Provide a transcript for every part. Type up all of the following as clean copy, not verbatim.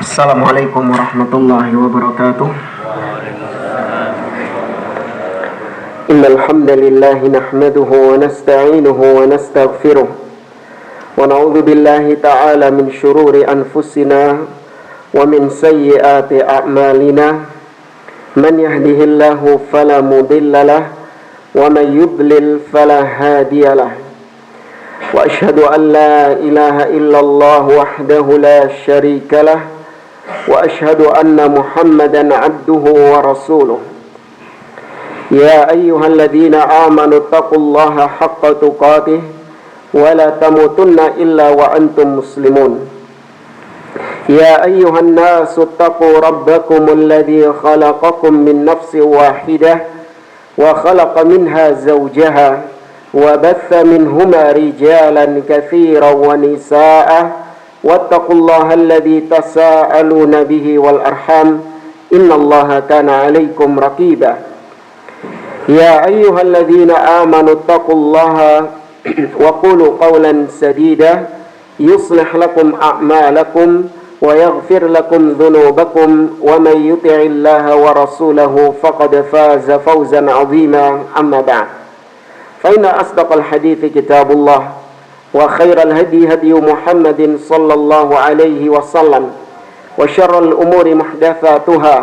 Assalamualaikum warahmatullahi wabarakatuh. Innal hamdalillah nahmaduhu wa nasta'inuhu wa nastaghfiruh wa na'udzu billahi ta'ala min shururi anfusina wa min sayyiati a'malina. Man yahdihillahu fala mudhillalah wa man yudlil fala hadiyalah. Wa asyhadu an la ilaha illallah wahdahu la syarikalah wa asyhadu anna Muhammadan abduhu wa rasuluh. Ya ayyuhalladzina amanu taqullaha haqqa tuqatih wa la tamutunna illa wa antum muslimun. Ya ayyuhan nasu taqu rabbakumul ladzi khalaqakum min nafsin wahidah wa khalaqa minha zawjaha wa batha minhuma rijalan katsiran wa nisaa'a wattaqullaha alladzi tasaaluna bihi wal arham innallaha kana 'alaikum raqiba. Ya ayyuhalladzina amanu taqullaha wa qulu qawlan sadida yuslih lakum a'malakum wa yaghfir lakum dhunubakum wa may yuti'illaha wa rasulahu faqad faza fawzan 'azima. Amma ba'd. Fa inna asdaqal hadithi kitabullah wa khairal hadi hadi Muhammadin sallallahu alaihi wasallam wa syarrul umuri muhdatsatuha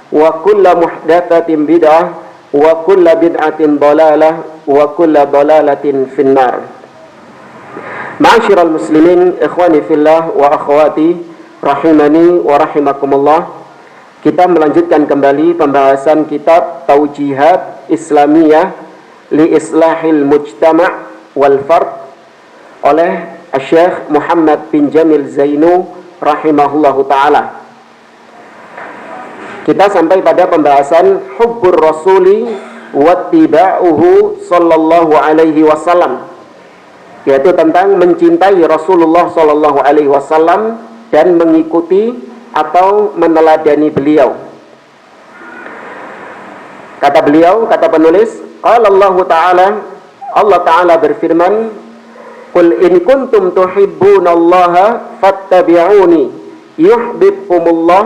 wa kullu muhdatsatin bid'ah wa kullu bid'atin dhalalah wa kullu dhalalatin finnar. Ma'asyiral muslimin, ikhwani fillah wa akhwati rahimani wa rahimakumullah. Kita melanjutkan kembali pembahasan kitab Taujihat Islamiyah li Islahil Mujtama' wal Fard oleh Syekh Muhammad bin Jamil Zainu rahimahullahu ta'ala. Kita sampai pada pembahasan hubbur rasuli wattiba'uhu sallallahu alaihi wasallam, yaitu tentang mencintai Rasulullah sallallahu alaihi wasallam dan mengikuti atau meneladani beliau. Kata beliau, kata penulis, qala Allah ta'ala, Allah ta'ala berfirman, qul in kuntum tuhibbunallaha fattabi'uni yuhibbukumullah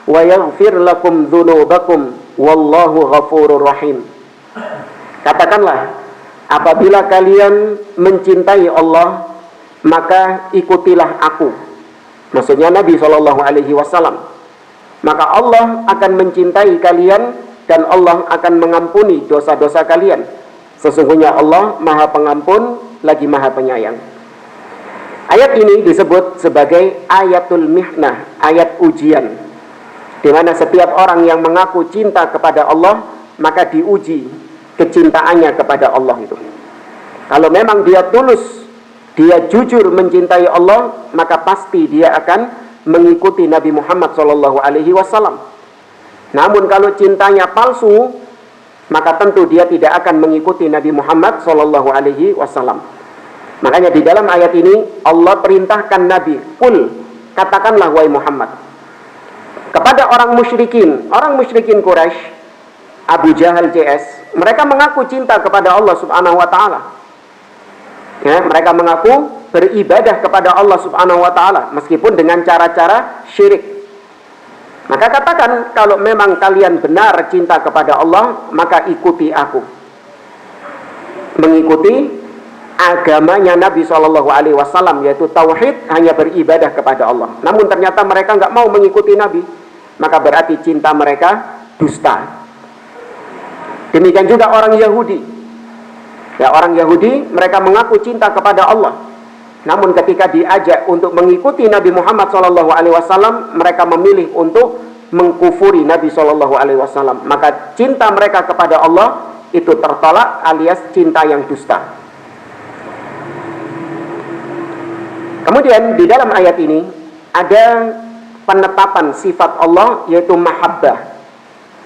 wa yaghfir lakum dzunubakum wallahu ghafurur rahim. Katakanlah, apabila kalian mencintai Allah, maka ikutilah aku. Maksudnya Nabi SAW. Maka Allah akan mencintai kalian dan Allah akan mengampuni dosa-dosa kalian. Sesungguhnya Allah Maha Pengampun lagi Maha Penyayang. Ayat ini disebut sebagai ayatul mihnah, ayat ujian, di mana setiap orang yang mengaku cinta kepada Allah, maka diuji kecintaannya kepada Allah itu. Kalau memang dia tulus, dia jujur mencintai Allah, maka pasti dia akan mengikuti Nabi Muhammad SAW. Namun kalau cintanya palsu, maka tentu dia tidak akan mengikuti Nabi Muhammad SAW. Makanya di dalam ayat ini Allah perintahkan Nabi, qul, katakanlah wahai Muhammad, kepada orang musyrikin Quraisy, Abu Jahal CS, mereka mengaku cinta kepada Allah Subhanahu wa taala. Ya, mereka mengaku beribadah kepada Allah Subhanahu wa taala meskipun dengan cara-cara syirik. Maka katakan, kalau memang kalian benar cinta kepada Allah, maka ikuti aku. Mengikuti agamanya Nabi SAW, yaitu tauhid, hanya beribadah kepada Allah. Namun ternyata mereka nggak mau mengikuti Nabi, maka berarti cinta mereka dusta. Demikian juga orang Yahudi. Ya, orang Yahudi mereka mengaku cinta kepada Allah. Namun ketika diajak untuk mengikuti Nabi Muhammad SAW, mereka memilih untuk mengkufuri Nabi SAW. Maka cinta mereka kepada Allah itu tertolak, alias cinta yang dusta. Kemudian di dalam ayat ini ada penetapan sifat Allah, yaitu mahabbah.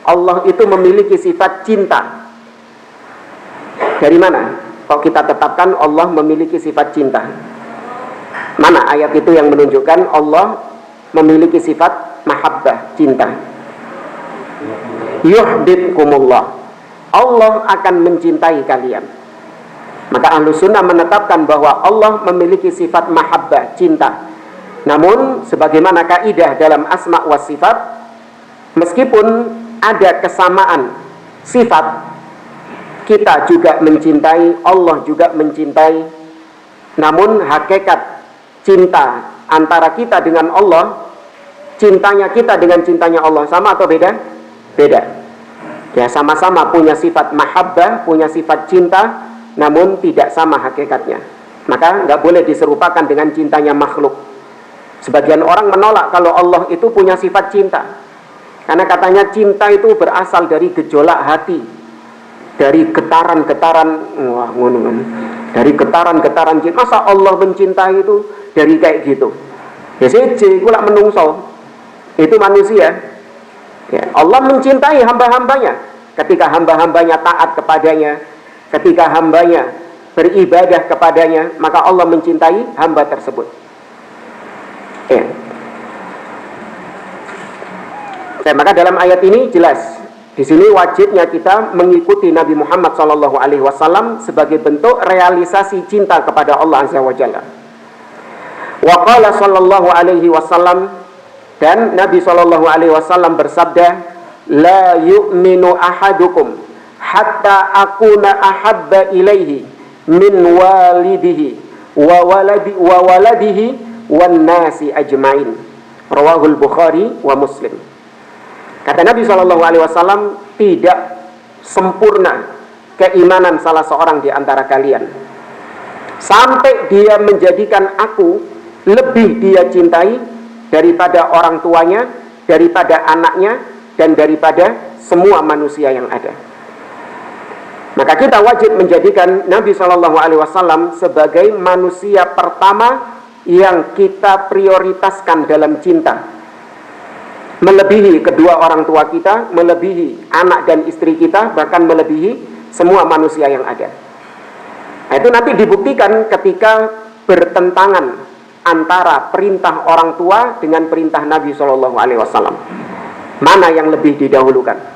Allah itu memiliki sifat cinta. Dari mana kok kita tetapkan Allah memiliki sifat cinta? Mana ayat itu yang menunjukkan Allah memiliki sifat mahabbah, cinta? Yuhibbukumullah, Allah akan mencintai kalian. Maka Ahlus Sunnah menetapkan bahwa Allah memiliki sifat mahabbah, cinta. Namun sebagaimana kaidah dalam asma wa sifat, meskipun ada kesamaan sifat, kita juga mencintai, Allah juga mencintai, namun hakikat cinta antara kita dengan Allah, cintanya kita dengan cintanya Allah sama atau beda? Beda. Ya, sama-sama punya sifat mahabbah, punya sifat cinta, namun tidak sama hakikatnya. Maka nggak boleh diserupakan dengan cintanya makhluk. Sebagian orang menolak kalau Allah itu punya sifat cinta, karena katanya cinta itu berasal dari gejolak hati, dari getaran-getaran, dari getaran-getaran cinta. Masa Allah mencintai itu dari kayak gitu? Ya seje, gula menungso, itu manusia. Ya, Allah mencintai hamba-hambanya ketika hamba-hambanya taat kepadanya, ketika hambanya beribadah kepadanya, maka Allah mencintai hamba tersebut. Ya. Maka dalam ayat ini jelas, di sini wajibnya kita mengikuti Nabi Muhammad SAW sebagai bentuk realisasi cinta kepada Allah Azza wa Jalla. Wa qala sallallahu alaihi wasallam, dan Nabi SAW bersabda, la yu'minu ahadukum hatta akuna ahabba ilaihi min walidihi wa waladihi wan nasi ajmain. Rawahul Bukhari wa Muslim. Kata Nabi SAW, tidak sempurna keimanan salah seorang di antara kalian sampai dia menjadikan aku lebih dia cintai daripada orang tuanya, daripada anaknya, dan daripada semua manusia yang ada. Maka kita wajib menjadikan Nabi SAW sebagai manusia pertama yang kita prioritaskan dalam cinta, melebihi kedua orang tua kita, melebihi anak dan istri kita, bahkan melebihi semua manusia yang ada. Nah, itu nanti dibuktikan ketika bertentangan antara perintah orang tua dengan perintah Nabi SAW. Mana yang lebih didahulukan?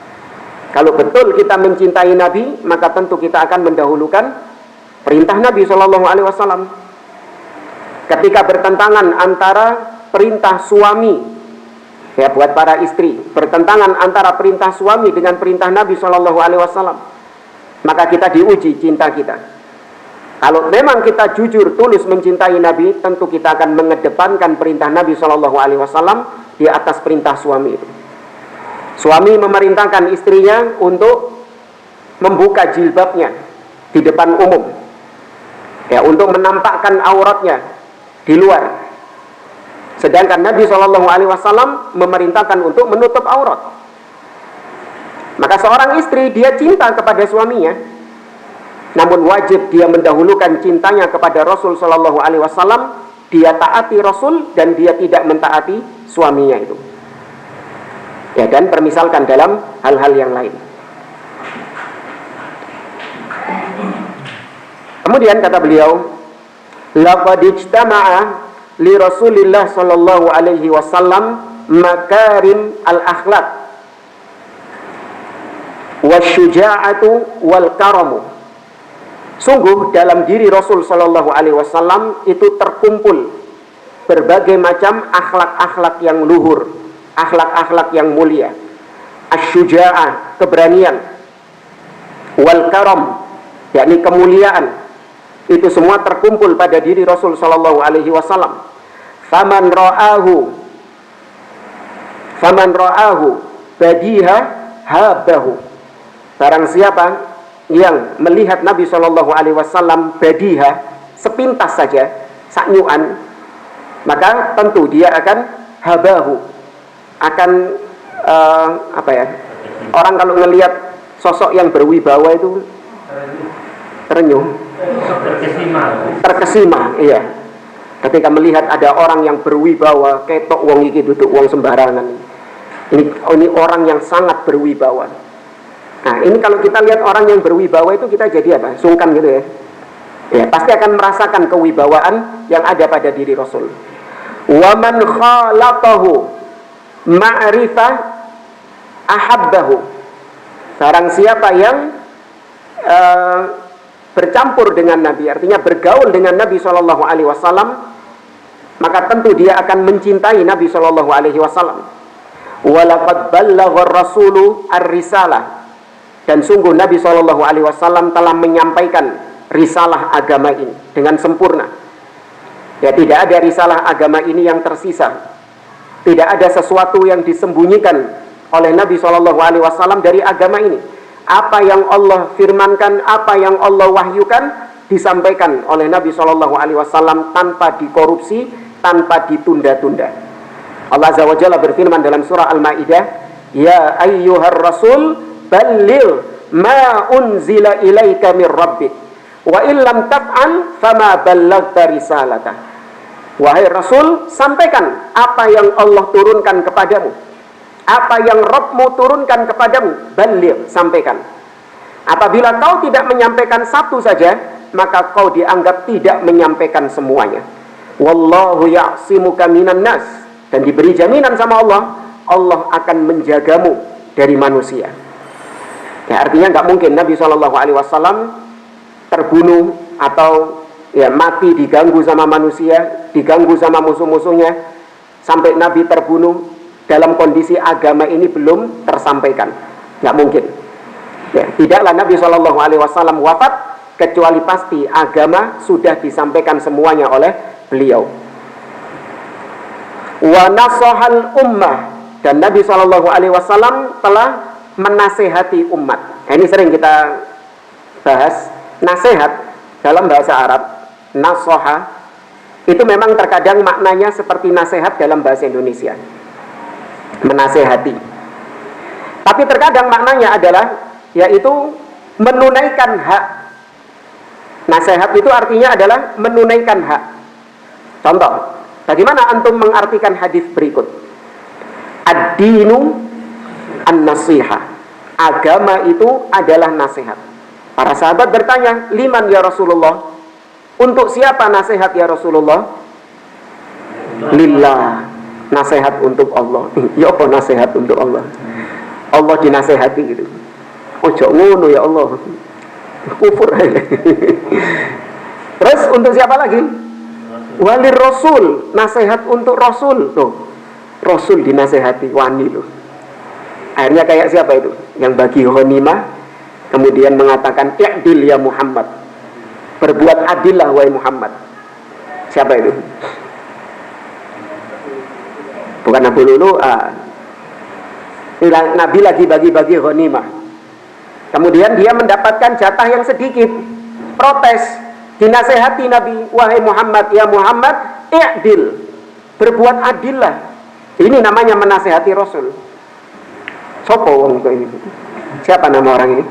Kalau betul kita mencintai Nabi, maka tentu kita akan mendahulukan perintah Nabi SAW. Ketika bertentangan antara perintah suami, ya buat para istri, bertentangan antara perintah suami dengan perintah Nabi SAW, maka kita diuji cinta kita. Kalau memang kita jujur tulus mencintai Nabi, tentu kita akan mengedepankan perintah Nabi SAW di atas perintah suami itu. Suami memerintahkan istrinya untuk membuka jilbabnya di depan umum, ya, untuk menampakkan auratnya di luar. Sedangkan Nabi SAW memerintahkan untuk menutup aurat. Maka seorang istri, dia cinta kepada suaminya, namun wajib dia mendahulukan cintanya kepada Rasul SAW. Dia taati Rasul dan dia tidak mentaati suaminya itu. Ya, dan permisalkan dalam hal-hal yang lain. Kemudian kata beliau, laqad ijtama'a li Rasulillah sallallahu alaihi wasallam makarim al-akhlaq wasyuja'atu wal karamu. Sungguh dalam diri Rasul sallallahu alaihi wasallam itu terkumpul berbagai macam akhlak-akhlak yang luhur, akhlak-akhlak yang mulia. Asyuja'ah, keberanian, wal karam, yakni kemuliaan. Itu semua terkumpul pada diri Rasul sallallahu alaihi wasallam. Faman ra'ahu badiha habahu. Barang siapa yang melihat Nabi sallallahu alaihi wasallam badiha, sepintas saja, saknyuan, maka tentu dia akan habahu, akan orang kalau ngelihat sosok yang berwibawa itu terenyuh, terkesima, iya. Ketika melihat ada orang yang berwibawa, ketok wong iki duduk wong sembarangan. Ini orang yang sangat berwibawa. Nah, ini kalau kita lihat orang yang berwibawa itu kita jadi apa? Sungkan gitu ya. Ya, pasti akan merasakan kewibawaan yang ada pada diri Rasul. Wa man khalatahu ma'rifah ahabbahu. Barang siapa yang bercampur dengan Nabi, artinya bergaul dengan Nabi SAW, maka tentu dia akan mencintai Nabi Shallallahu Alaihi Wasallam. Walaqad ballagha ar-rasulu ar-risalah, dan sungguh Nabi Shallallahu Alaihi Wasallam telah menyampaikan risalah agama ini dengan sempurna. Ya, tidak ada risalah agama ini yang tersisa. Tidak ada sesuatu yang disembunyikan oleh Nabi Shallallahu Alaihi Wasallam dari agama ini. Apa yang Allah firmankan, apa yang Allah wahyukan, disampaikan oleh Nabi Shallallahu Alaihi Wasallam tanpa dikorupsi, tanpa ditunda-tunda. Allah Azza wa Jalla berfirman dalam surah Al-Maidah, Ya ayyuhar rasul balligh ma unzila ilaika mir rabbik wa illam taf'al fama ballaghta risalatah. Wahai Rasul, sampaikan apa yang Allah turunkan kepadamu, apa yang Rabbmu turunkan kepadamu. Balligh, sampaikan. Apabila kau tidak menyampaikan satu saja, maka kau dianggap tidak menyampaikan semuanya. Wallahu ya'simuka minan nas, dan diberi jaminan sama Allah, Allah akan menjagamu dari manusia. Ya, artinya nggak mungkin Nabi SAW terbunuh atau ya mati diganggu sama manusia, diganggu sama musuh-musuhnya, sampai Nabi terbunuh dalam kondisi agama ini belum tersampaikan. Nggak mungkin. Ya, tidaklah Nabi SAW wafat kecuali pasti agama sudah disampaikan semuanya oleh beliau. Wa nasahal ummah, dan Nabi SAW telah menasehati umat. Nah, ini sering kita bahas. Nasihat dalam bahasa Arab, nasoha, itu memang terkadang maknanya seperti nasihat dalam bahasa Indonesia, menasehati. Tapi terkadang maknanya adalah yaitu menunaikan hak. Nasihat itu artinya adalah menunaikan hak. Contoh, bagaimana antum mengartikan hadis berikut? Ad-dinu an-nasiha, agama itu adalah nasihat. Para sahabat bertanya, liman ya Rasulullah? Untuk siapa nasihat ya Rasulullah? Lillah, nasihat untuk Allah. Ya apa nasihat untuk Allah? Allah dinasehati gitu. Ojo ngono ya Allah, kufur aja. Terus untuk siapa lagi? Walir Rasul, nasihat untuk Rasul. Tuh, Rasul dinasehati, wani loh. Akhirnya kayak siapa itu? Yang bagi ghanimah kemudian mengatakan, i'dil ya Muhammad, berbuat adillah wahai Muhammad. Siapa itu? Bukan Abu Lulu'ah. Nabi lagi bagi-bagi ghanimah, kemudian dia mendapatkan jatah yang sedikit, protes, dinasehati Nabi, wahai Muhammad, ya Muhammad, i'dil, berbuat adillah. Ini namanya menasehati Rasul. Sopo wong ini? Siapa nama orang ini?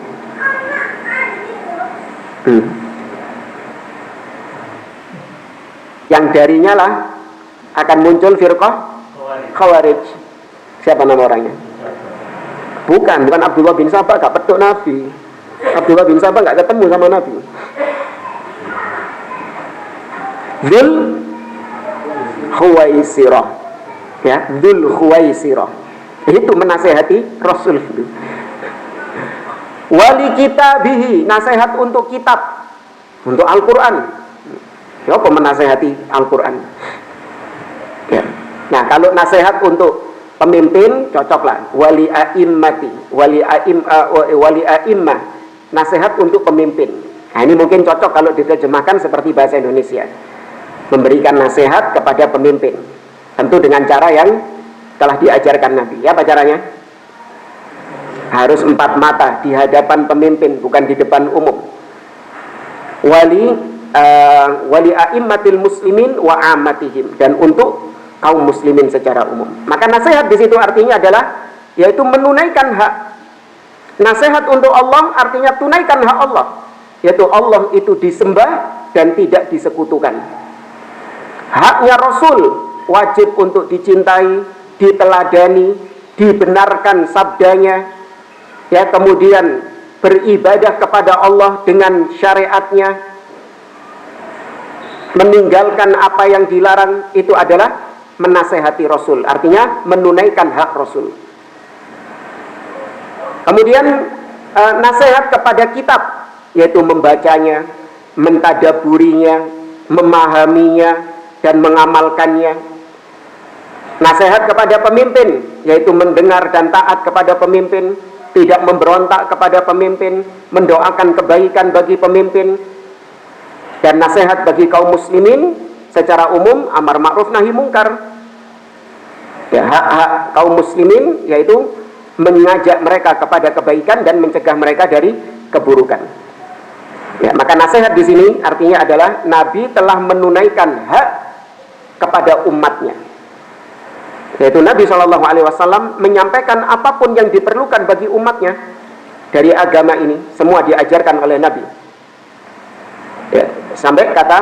Yang darinya lah akan muncul firqah Khawarij. Siapa nama orangnya? Bukan Abdullah bin Sabah, gak petuk Nabi. Abdullah bin Sabah gak ketemu sama Nabi. Dzul Khuwaisirah, ya, Dzul Khuwaisirah. Itu menasehati Rasul. Wali kitabihi, nasihat untuk kitab, untuk Al-Quran. Ya, apa menasehati Al-Quran? Ya. Nah, kalau nasihat untuk pemimpin, cocoklah. Wali a'immati, wali a'immah, nasihat untuk pemimpin. Nah, ini mungkin cocok kalau diterjemahkan seperti bahasa Indonesia. Memberikan nasihat kepada pemimpin, tentu dengan cara yang telah diajarkan Nabi. Ya, apa caranya? Harus 4 mata di hadapan pemimpin, bukan di depan umum. Wali a'immatil muslimin wa amatihim, dan untuk kaum muslimin secara umum. Maka nasihat di situ artinya adalah yaitu menunaikan hak. Nasihat untuk Allah artinya tunaikan hak Allah, yaitu Allah itu disembah dan tidak disekutukan. Haknya Rasul wajib untuk dicintai, diteladani, dibenarkan sabdanya, ya, kemudian beribadah kepada Allah dengan syariatnya, meninggalkan apa yang dilarang. Itu adalah menasehati Rasul, artinya menunaikan hak Rasul. Kemudian nasihat kepada kitab, yaitu membacanya, mentadaburinya, memahaminya, dan mengamalkannya. Nasihat kepada pemimpin, yaitu mendengar dan taat kepada pemimpin, tidak memberontak kepada pemimpin, mendoakan kebaikan bagi pemimpin. Dan nasihat bagi kaum muslimin secara umum, amar ma'ruf nahi mungkar. Ya, hak-hak kaum muslimin yaitu mengajak mereka kepada kebaikan dan mencegah mereka dari keburukan. Ya, maka nasihat di sini artinya adalah Nabi telah menunaikan hak kepada umatnya. Yaitu Nabi SAW menyampaikan apapun yang diperlukan bagi umatnya dari agama ini, semua diajarkan oleh Nabi. Ya, sampai kata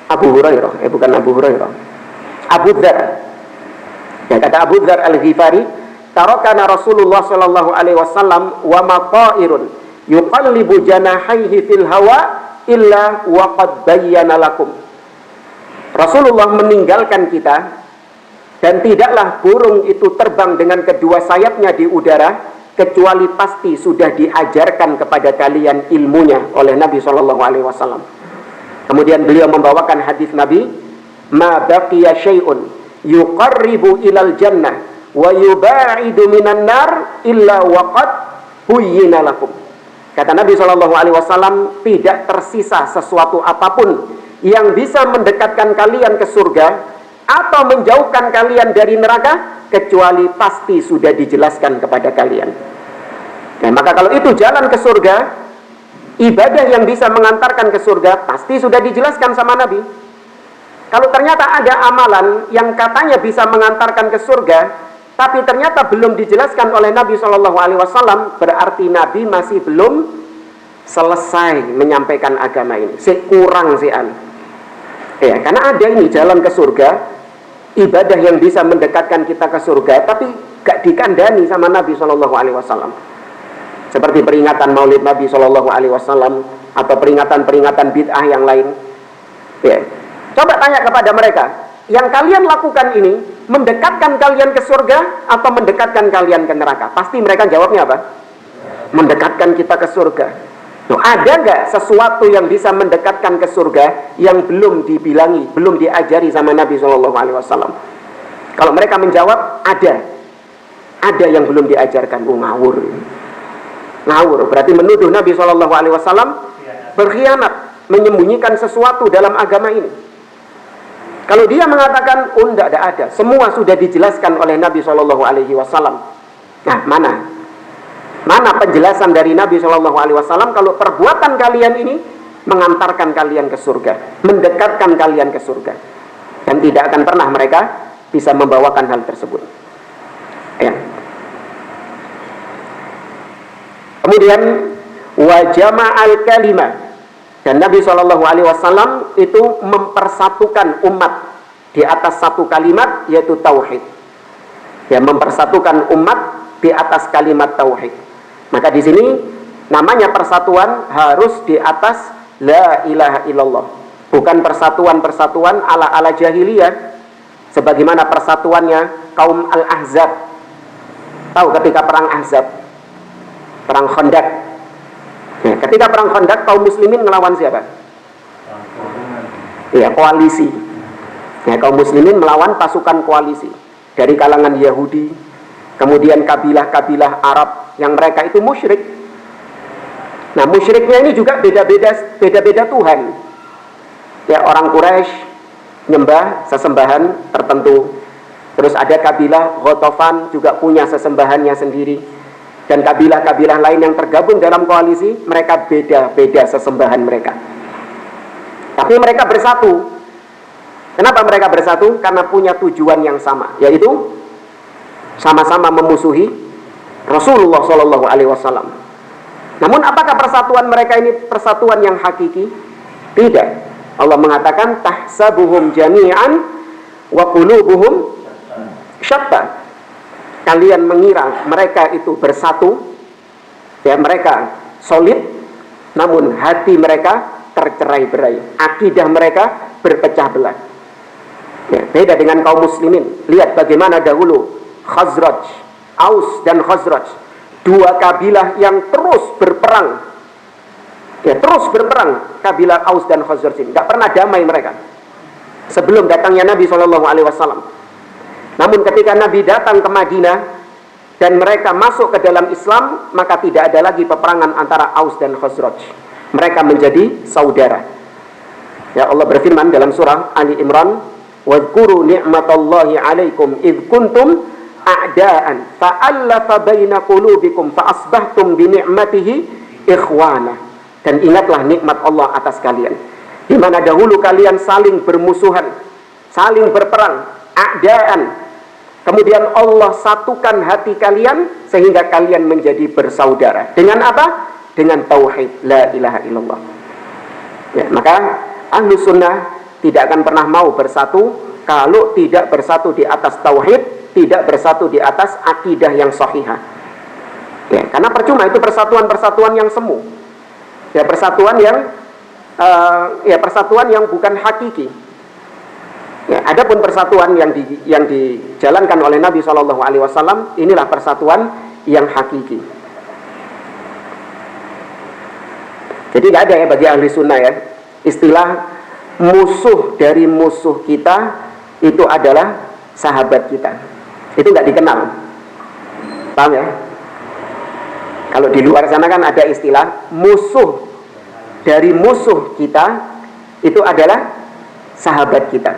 Abu Hurairah, bukan Abu Hurairah, Abu Dzar. Ya, kata Abu Dzar Al-Ghifari, tarakana Rasulullah sallallahu alaihi wasallam wa ma ta'irun yuqallibu janahaihi fil hawa illa wa qad bayyana lakum. Rasulullah meninggalkan kita dan tidaklah burung itu terbang dengan kedua sayapnya di udara kecuali pasti sudah diajarkan kepada kalian ilmunya oleh Nabi sallallahu alaihi wasallam. Kemudian beliau membawakan hadis Nabi, ma baqiya syai'un yuqarribu ilal jannah wa yuba'idu minan nar illa waqad buyyina lakum. Kata Nabi SAW, tidak tersisa sesuatu apapun yang bisa mendekatkan kalian ke surga atau menjauhkan kalian dari neraka kecuali pasti sudah dijelaskan kepada kalian. Nah, maka kalau itu jalan ke surga, ibadah yang bisa mengantarkan ke surga pasti sudah dijelaskan sama Nabi. Kalau ternyata ada amalan yang katanya bisa mengantarkan ke surga, tapi ternyata belum dijelaskan oleh Nabi SAW, berarti Nabi masih belum selesai menyampaikan agama ini. Kurang ya, karena ada ini jalan ke surga, ibadah yang bisa mendekatkan kita ke surga, tapi gak dikandani sama Nabi SAW. Seperti peringatan Maulid Nabi SAW atau peringatan-peringatan bid'ah yang lain. Ya. Coba tanya kepada mereka, yang kalian lakukan ini mendekatkan kalian ke surga atau mendekatkan kalian ke neraka? Pasti mereka jawabnya apa? Mendekatkan kita ke surga. Loh, ada nggak sesuatu yang bisa mendekatkan ke surga yang belum dibilangi, belum diajari sama Nabi SAW? Kalau mereka menjawab ada yang belum diajarkan. Ngawur, berarti menuduh Nabi SAW berkhianat, menyembunyikan sesuatu dalam agama ini. Kalau dia mengatakan, tidak ada, semua sudah dijelaskan oleh Nabi SAW. Nah, mana penjelasan dari Nabi SAW kalau perbuatan kalian ini mengantarkan kalian ke surga, mendekatkan kalian ke surga, dan tidak akan pernah mereka bisa membawakan hal tersebut. Ya. Kemudian wajama al-kalimah, dan Nabi SAW itu mempersatukan umat di atas satu kalimat, yaitu tauhid. Ya, mempersatukan umat di atas kalimat tauhid. Maka di sini namanya persatuan harus di atas la ilaha illallah, bukan persatuan ala jahiliyah sebagaimana persatuannya kaum Al-Ahzab. Tahu ketika perang Ahzab, perang Khandaq. Ya, ketika perang Khandaq kaum muslimin melawan siapa? Ya, koalisi. Ya, kaum muslimin melawan pasukan koalisi dari kalangan Yahudi, kemudian kabilah-kabilah Arab yang mereka itu musyrik. Nah, musyriknya ini juga beda-beda Tuhan. Ya, orang Quraisy nyembah sesembahan tertentu. Terus ada kabilah Ghatafan juga punya sesembahannya sendiri. Dan kabilah-kabilah lain yang tergabung dalam koalisi, mereka beda-beda sesembahan mereka. Tapi mereka bersatu. Kenapa mereka bersatu? Karena punya tujuan yang sama, yaitu sama-sama memusuhi Rasulullah SAW. Namun apakah persatuan mereka ini persatuan yang hakiki? Tidak. Allah mengatakan tahsabuhum jami'an wa qulubuhum syatta. Kalian mengira mereka itu bersatu, ya, mereka solid, namun hati mereka tercerai-berai, akidah mereka berpecah belah. Ya, beda dengan kaum muslimin. Lihat bagaimana dahulu Khazraj, Aus dan Khazraj, dua kabilah yang terus berperang Ya, terus berperang kabilah Aus dan Khazraj ini, tidak pernah damai mereka sebelum datangnya Nabi SAW. Namun ketika Nabi datang ke Madinah dan mereka masuk ke dalam Islam, maka tidak ada lagi peperangan antara Aus dan Khazraj. Mereka menjadi saudara. Ya, Allah berfirman dalam surah Ali Imran, "Wadhkuru ni'matallahi 'alaikum id kuntum a'daan fa'allafa baina qulubikum fa'asbahtum bi ni'matihi ikhwana." Dan ingatlah nikmat Allah atas kalian, di mana dahulu kalian saling bermusuhan, saling berperang, a'daan. Kemudian Allah satukan hati kalian sehingga kalian menjadi bersaudara. Dengan apa? Dengan tauhid, la ilaha illallah. Ya, maka ahlu sunnah tidak akan pernah mau bersatu kalau tidak bersatu di atas tauhid, tidak bersatu di atas akidah yang sahihah. Ya, karena percuma itu persatuan-persatuan yang semu. Ya, persatuan yang bukan hakiki. Ya, adapun persatuan yang dijalankan oleh Nabi SAW, inilah persatuan yang hakiki. Jadi nggak ada ya bagi ahli sunnah ya istilah musuh dari musuh kita itu adalah sahabat kita. Itu nggak dikenal. Paham ya? Kalau di luar sana kan ada istilah musuh dari musuh kita itu adalah sahabat kita.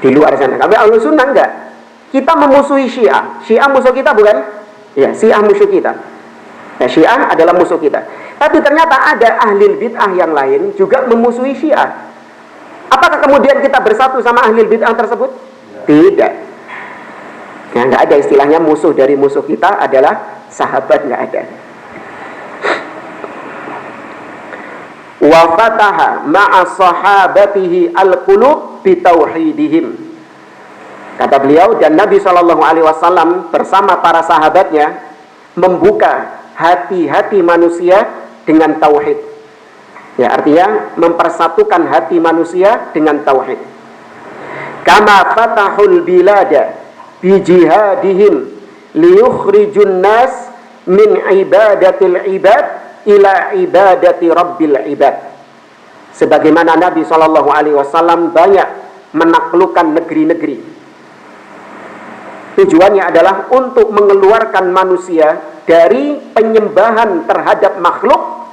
Di luar sana. Tapi ahlu sunnah enggak. Kita memusuhi Syiah. Syiah musuh kita bukan? Ya, Syiah musuh kita. Nah, Syiah adalah musuh kita. Tapi ternyata ada ahli bid'ah yang lain juga memusuhi Syiah. Apakah kemudian kita bersatu sama ahli bid'ah tersebut? Tidak. Ya, enggak ada istilahnya musuh dari musuh kita adalah sahabat, nggak ada. Wa fataha ma'a sahabatihi al-qulub bitauhidihim. Kata beliau, dan Nabi SAW bersama para sahabatnya membuka hati-hati manusia dengan tauhid. Ya, artinya mempersatukan hati manusia dengan tauhid. Kama fatahul bilada bi jihadihim liyukhrijun nas min ibadatil ibad ila ibadati rabbil ibad. Sebagaimana Nabi SAW banyak menaklukkan negeri-negeri, tujuannya adalah untuk mengeluarkan manusia dari penyembahan terhadap makhluk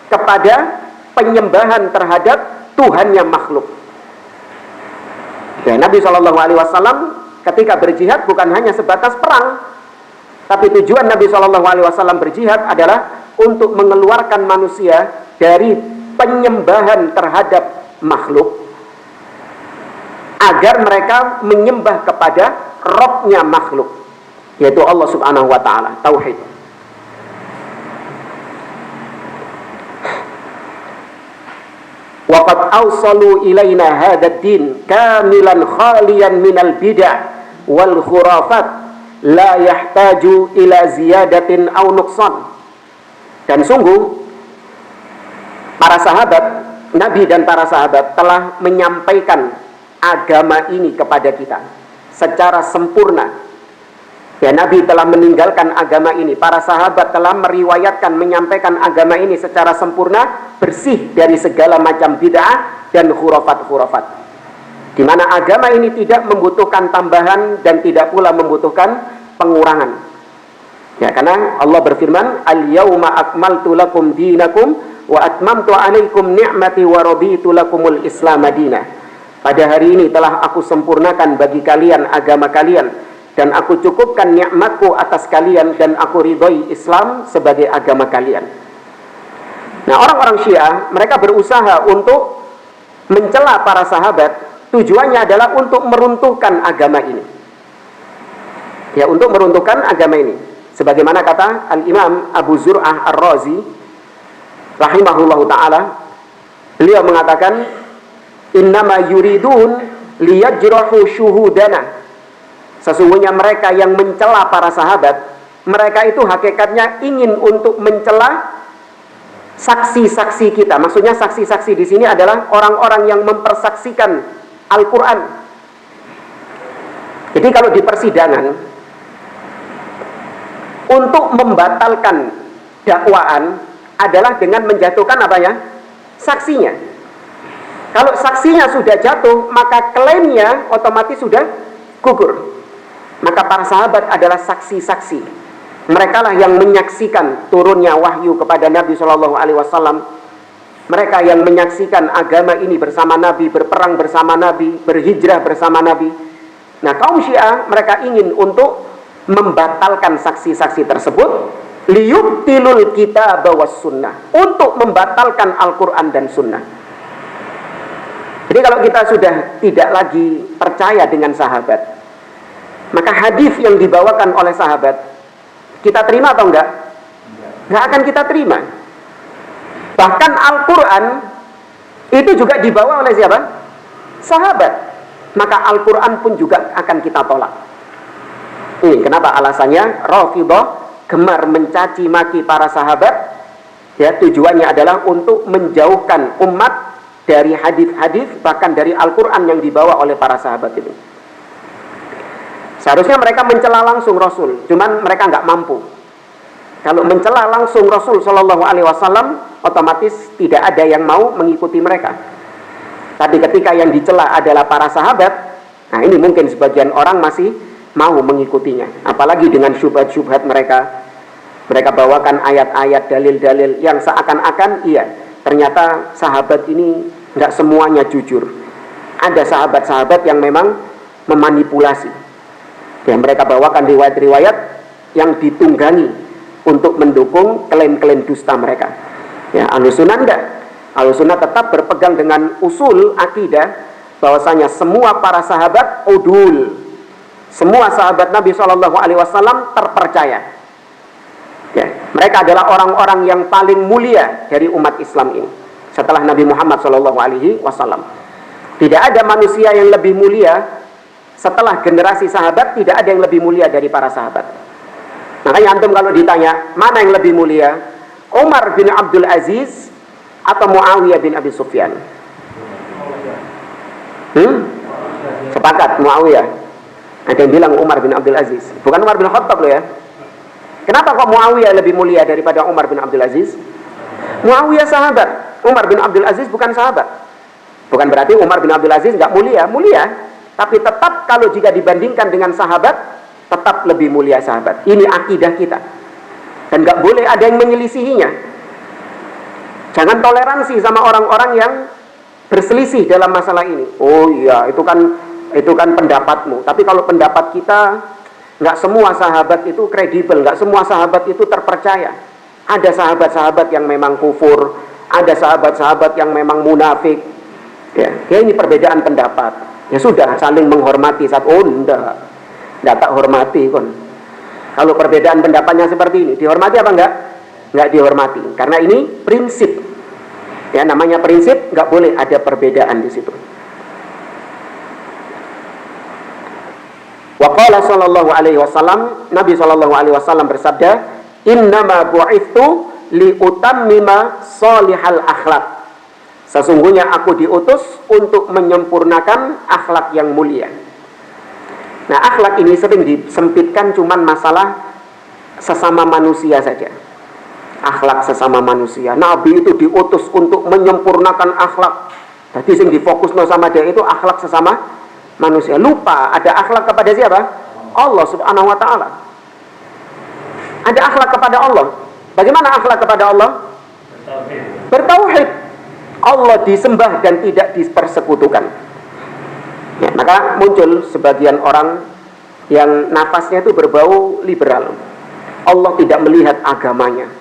kepada penyembahan terhadap Tuhannya makhluk. Ya, Nabi SAW ketika berjihad bukan hanya sebatas perang, tapi tujuan Nabi SAW berjihad adalah untuk mengeluarkan manusia dari penyembahan terhadap makhluk agar mereka menyembah kepada Rabb-nya makhluk, yaitu Allah Subhanahu wa Ta'ala, tauhid. Waqad awsalu ilaina hadzal din kamilan khaliyan minal bid'ah wal khurafat la yahtaju ila ziyadatin aw nuqsan. Dan sungguh para sahabat Nabi dan para sahabat telah menyampaikan agama ini kepada kita secara sempurna. Ya, Nabi telah meninggalkan agama ini, para sahabat telah meriwayatkan, menyampaikan agama ini secara sempurna, bersih dari segala macam bid'ah dan khurafat-khurafat, di mana agama ini tidak membutuhkan tambahan dan tidak pula membutuhkan pengurangan. Ya, karena Allah berfirman, "Al-yauma akmaltu lakum dinakum wa atmamtu 'alaikum ni'mati wa raditu lakumul Islam madinah." Pada hari ini telah aku sempurnakan bagi kalian agama kalian, dan aku cukupkan nikmatku atas kalian, dan aku ridhoi Islam sebagai agama kalian. Nah, orang-orang Syiah mereka berusaha untuk mencela para sahabat. Tujuannya adalah untuk meruntuhkan agama ini. Ya, untuk meruntuhkan agama ini. Sebagaimana kata Al-Imam Abu Zur'ah Ar-Razi rahimahullahu ta'ala, beliau mengatakan, "Innama yuridun liyajrahu syuhudana." Sesungguhnya mereka yang mencela para sahabat, mereka itu hakikatnya ingin untuk mencela saksi-saksi kita. Maksudnya saksi-saksi di sini adalah orang-orang yang mempersaksikan Al-Quran. Jadi kalau di persidangan, untuk membatalkan dakwaan adalah dengan menjatuhkan apa ya? Saksinya. Kalau saksinya sudah jatuh, maka klaimnya otomatis sudah gugur. Maka para sahabat adalah saksi-saksi. Mereka lah yang menyaksikan turunnya wahyu kepada Nabi Shallallahu Alaihi Wasallam. Mereka yang menyaksikan agama ini bersama Nabi, berperang bersama Nabi, berhijrah bersama Nabi. Nah, kaum Syiah mereka ingin untuk membatalkan saksi-saksi tersebut, liyubtilul kitab was sunnah, untuk membatalkan Al-Quran dan Sunnah. Jadi kalau kita sudah tidak lagi percaya dengan sahabat, maka hadis yang dibawakan oleh sahabat kita terima atau enggak? Enggak akan kita terima. Bahkan Al-Quran itu juga dibawa oleh siapa? Sahabat. Maka Al-Quran pun juga akan kita tolak. Ini kenapa alasannya Rafidhah gemar mencaci maki para sahabat. Ya, tujuannya adalah untuk menjauhkan umat dari hadis-hadis, bahkan dari Al-Quran yang dibawa oleh para sahabat itu. Seharusnya mereka mencela langsung Rasul, cuman mereka nggak mampu. Kalau mencela langsung Rasul Shallallahu Alaihi Wasallam, otomatis tidak ada yang mau mengikuti mereka. Tapi ketika yang dicela adalah para sahabat, nah ini mungkin sebagian orang masih mau mengikutinya. Apalagi dengan syubhat-syubhat mereka. Mereka bawakan ayat-ayat, dalil-dalil yang seakan-akan iya, ternyata sahabat ini nggak semuanya jujur. Ada sahabat-sahabat yang memang memanipulasi. Dan mereka bawakan riwayat-riwayat yang ditunggangi untuk mendukung klaim-klaim dusta mereka. Ya, Ahlussunnah enggak. Ahlussunnah tetap berpegang dengan usul akidah bahwasanya semua para sahabat udul. Semua sahabat Nabi Shallallahu Alaihi Wasallam terpercaya. Ya, mereka adalah orang-orang yang paling mulia dari umat Islam ini setelah Nabi Muhammad Shallallahu Alaihi Wasallam. Tidak ada manusia yang lebih mulia setelah generasi sahabat, tidak ada yang lebih mulia dari para sahabat. Makanya antum kalau ditanya mana yang lebih mulia, Umar bin Abdul Aziz atau Muawiyah bin Abi Sufyan? Sepakat Muawiyah. Ada yang bilang Umar bin Abdul Aziz, bukan Umar bin Khattab loh ya. Kenapa kok Muawiyah lebih mulia daripada Umar bin Abdul Aziz? Muawiyah sahabat, Umar bin Abdul Aziz bukan sahabat. Bukan berarti Umar bin Abdul Aziz nggak mulia, mulia. Tapi tetap kalau jika dibandingkan dengan sahabat, tetap lebih mulia sahabat. Ini akidah kita. Dan nggak boleh ada yang menyelisihinya. Jangan toleransi sama orang-orang yang berselisih dalam masalah ini. Oh iya, itu kan pendapatmu. Tapi kalau pendapat kita, nggak semua sahabat itu kredibel, nggak semua sahabat itu terpercaya. Ada sahabat-sahabat yang memang kufur, ada sahabat-sahabat yang memang munafik. Ya ini perbedaan pendapat. Ya sudah, saling menghormati. Enggak tak hormati kon. Kalau perbedaan pendapatnya seperti ini, dihormati apa enggak? Enggak dihormati, karena ini prinsip. Ya namanya prinsip, enggak boleh ada perbedaan di situ. Wa qala sallallahu alaihi wasallam, Nabi sallallahu alaihi wasallam bersabda, "Innama bu'ithu li utammima salihal akhlak." Sesungguhnya aku diutus untuk menyempurnakan akhlak yang mulia. Nah, akhlak ini sering disempitkan cuman masalah sesama manusia saja. Akhlak sesama manusia. Nabi itu diutus untuk menyempurnakan akhlak. Jadi sing difokusno sama dia itu akhlak sesama manusia. Lupa ada akhlak kepada siapa? Allah Subhanahu wa taala. Ada akhlak kepada Allah. Bagaimana akhlak kepada Allah? Bertauhid. Allah disembah dan tidak dipersekutukan. Ya, maka muncul sebagian orang yang nafasnya itu berbau liberal. Allah tidak melihat agamanya.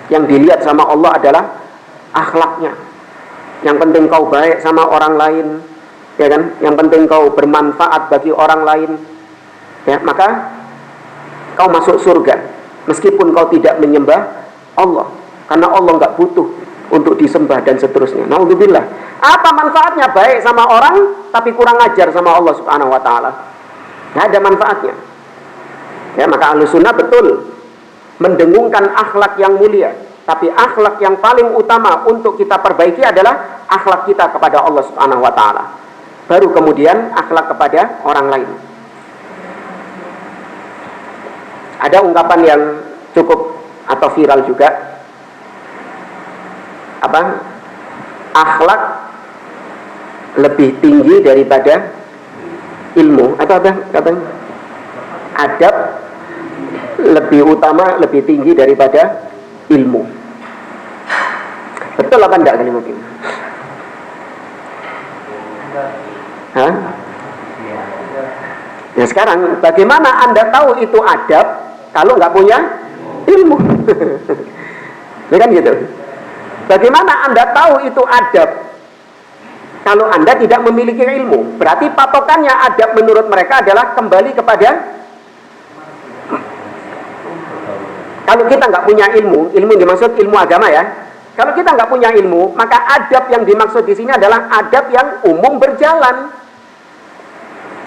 Yang dilihat sama Allah adalah akhlaknya. Yang penting kau baik sama orang lain, ya kan? Yang penting kau bermanfaat bagi orang lain. Ya, maka kau masuk surga meskipun kau tidak menyembah Allah, karena Allah nggak butuh untuk disembah dan seterusnya. Naudzubillah. Apa manfaatnya baik sama orang tapi kurang ajar sama Allah Subhanahu wa taala? Tidak ada manfaatnya. Ya, maka Ahlussunnah betul mendengungkan akhlak yang mulia, tapi akhlak yang paling utama untuk kita perbaiki adalah akhlak kita kepada Allah Subhanahu wa taala. Baru kemudian akhlak kepada orang lain. Ada ungkapan yang cukup atau viral juga. akhlak lebih tinggi daripada ilmu, atau adab lebih utama, lebih tinggi daripada ilmu. Betul apa enggak kalimat ini? Hah? Nah sekarang bagaimana Anda tahu itu adab kalau nggak punya ilmu? Ya kan gitu. Bagaimana Anda tahu itu adab kalau Anda tidak memiliki ilmu? Berarti patokannya adab menurut mereka adalah kembali kepada, kalau kita nggak punya ilmu, ilmu dimaksud ilmu agama ya. Kalau kita nggak punya ilmu, maka adab yang dimaksud di sini adalah adab yang umum berjalan.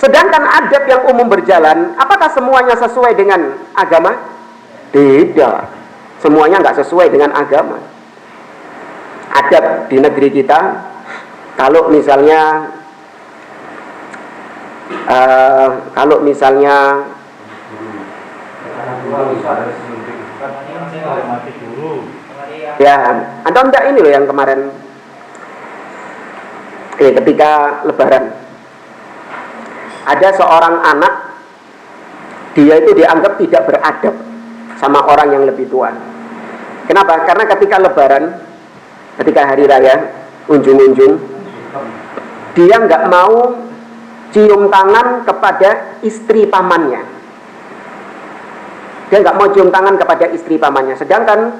Sedangkan adab yang umum berjalan, apakah semuanya sesuai dengan agama? Tidak. Semuanya nggak sesuai dengan agama. Adab di negeri kita, kalau misalnya ya, atau enggak ini loh yang kemarin ketika Lebaran, ada seorang anak, dia itu dianggap tidak beradab sama orang yang lebih tua. Kenapa? Karena ketika Lebaran, ketika hari raya, unjung-unjung, dia nggak mau cium tangan kepada istri pamannya. Dia nggak mau cium tangan kepada istri pamannya. Sedangkan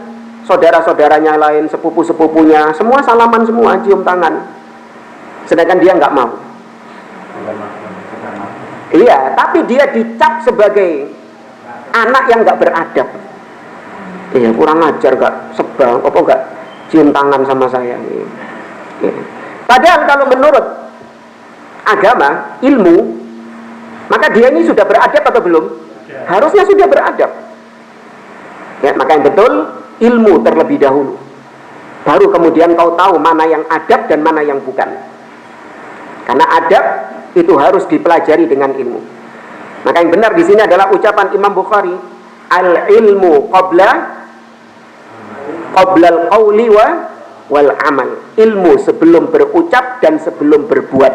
saudara-saudaranya lain, sepupu-sepupunya, semua salaman semua, cium tangan. Sedangkan dia nggak mau. Iya, tapi dia dicap sebagai anak yang nggak beradab. Iya, kurang ajar, nggak sebel, apa nggak cium tangan sama saya. Iya. Padahal kalau menurut agama, ilmu, maka dia ini sudah beradab atau belum? Harusnya sudah beradab. Ya, maka yang betul ilmu terlebih dahulu. Baru kemudian kau tahu mana yang adab dan mana yang bukan. Karena adab itu harus dipelajari dengan ilmu. Maka yang benar di sini adalah ucapan Imam Bukhari, al-ilmu qabla al-qawli wal amal. Ilmu sebelum berucap dan sebelum berbuat.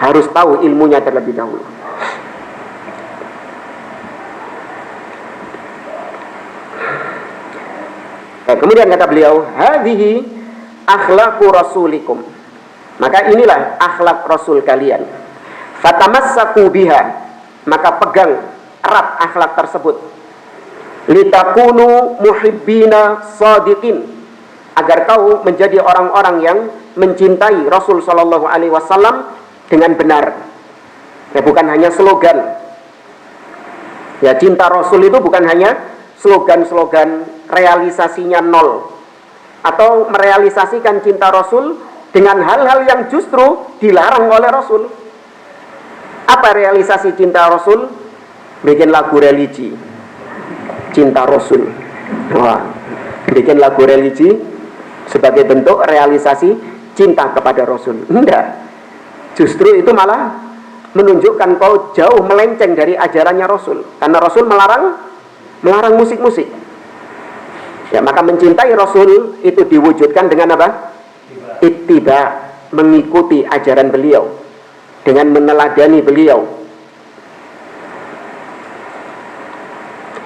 Harus tahu ilmunya terlebih dahulu. Kemudian kata beliau, hadhihi akhlaqu rasulikum. Maka inilah akhlak Rasul kalian. Fatamassaku biha, maka pegang erat akhlak tersebut. Litakunu muhibbina sadiqin, agar kau menjadi orang-orang yang mencintai Rasul sallallahu alaihi wasallam dengan benar. Ya, bukan hanya slogan. Ya, cinta Rasul itu bukan hanya slogan-slogan, realisasinya nol, atau merealisasikan cinta Rasul dengan hal-hal yang justru dilarang oleh Rasul. Apa realisasi cinta Rasul? Bikin lagu religi cinta Rasul. Wah, bikin lagu religi sebagai bentuk realisasi cinta kepada Rasul. Enggak, justru itu malah menunjukkan kau jauh melenceng dari ajarannya Rasul. Karena Rasul melarang musik-musik. Ya, maka mencintai Rasul itu diwujudkan dengan apa? Ittiba, mengikuti ajaran beliau, dengan meneladani beliau.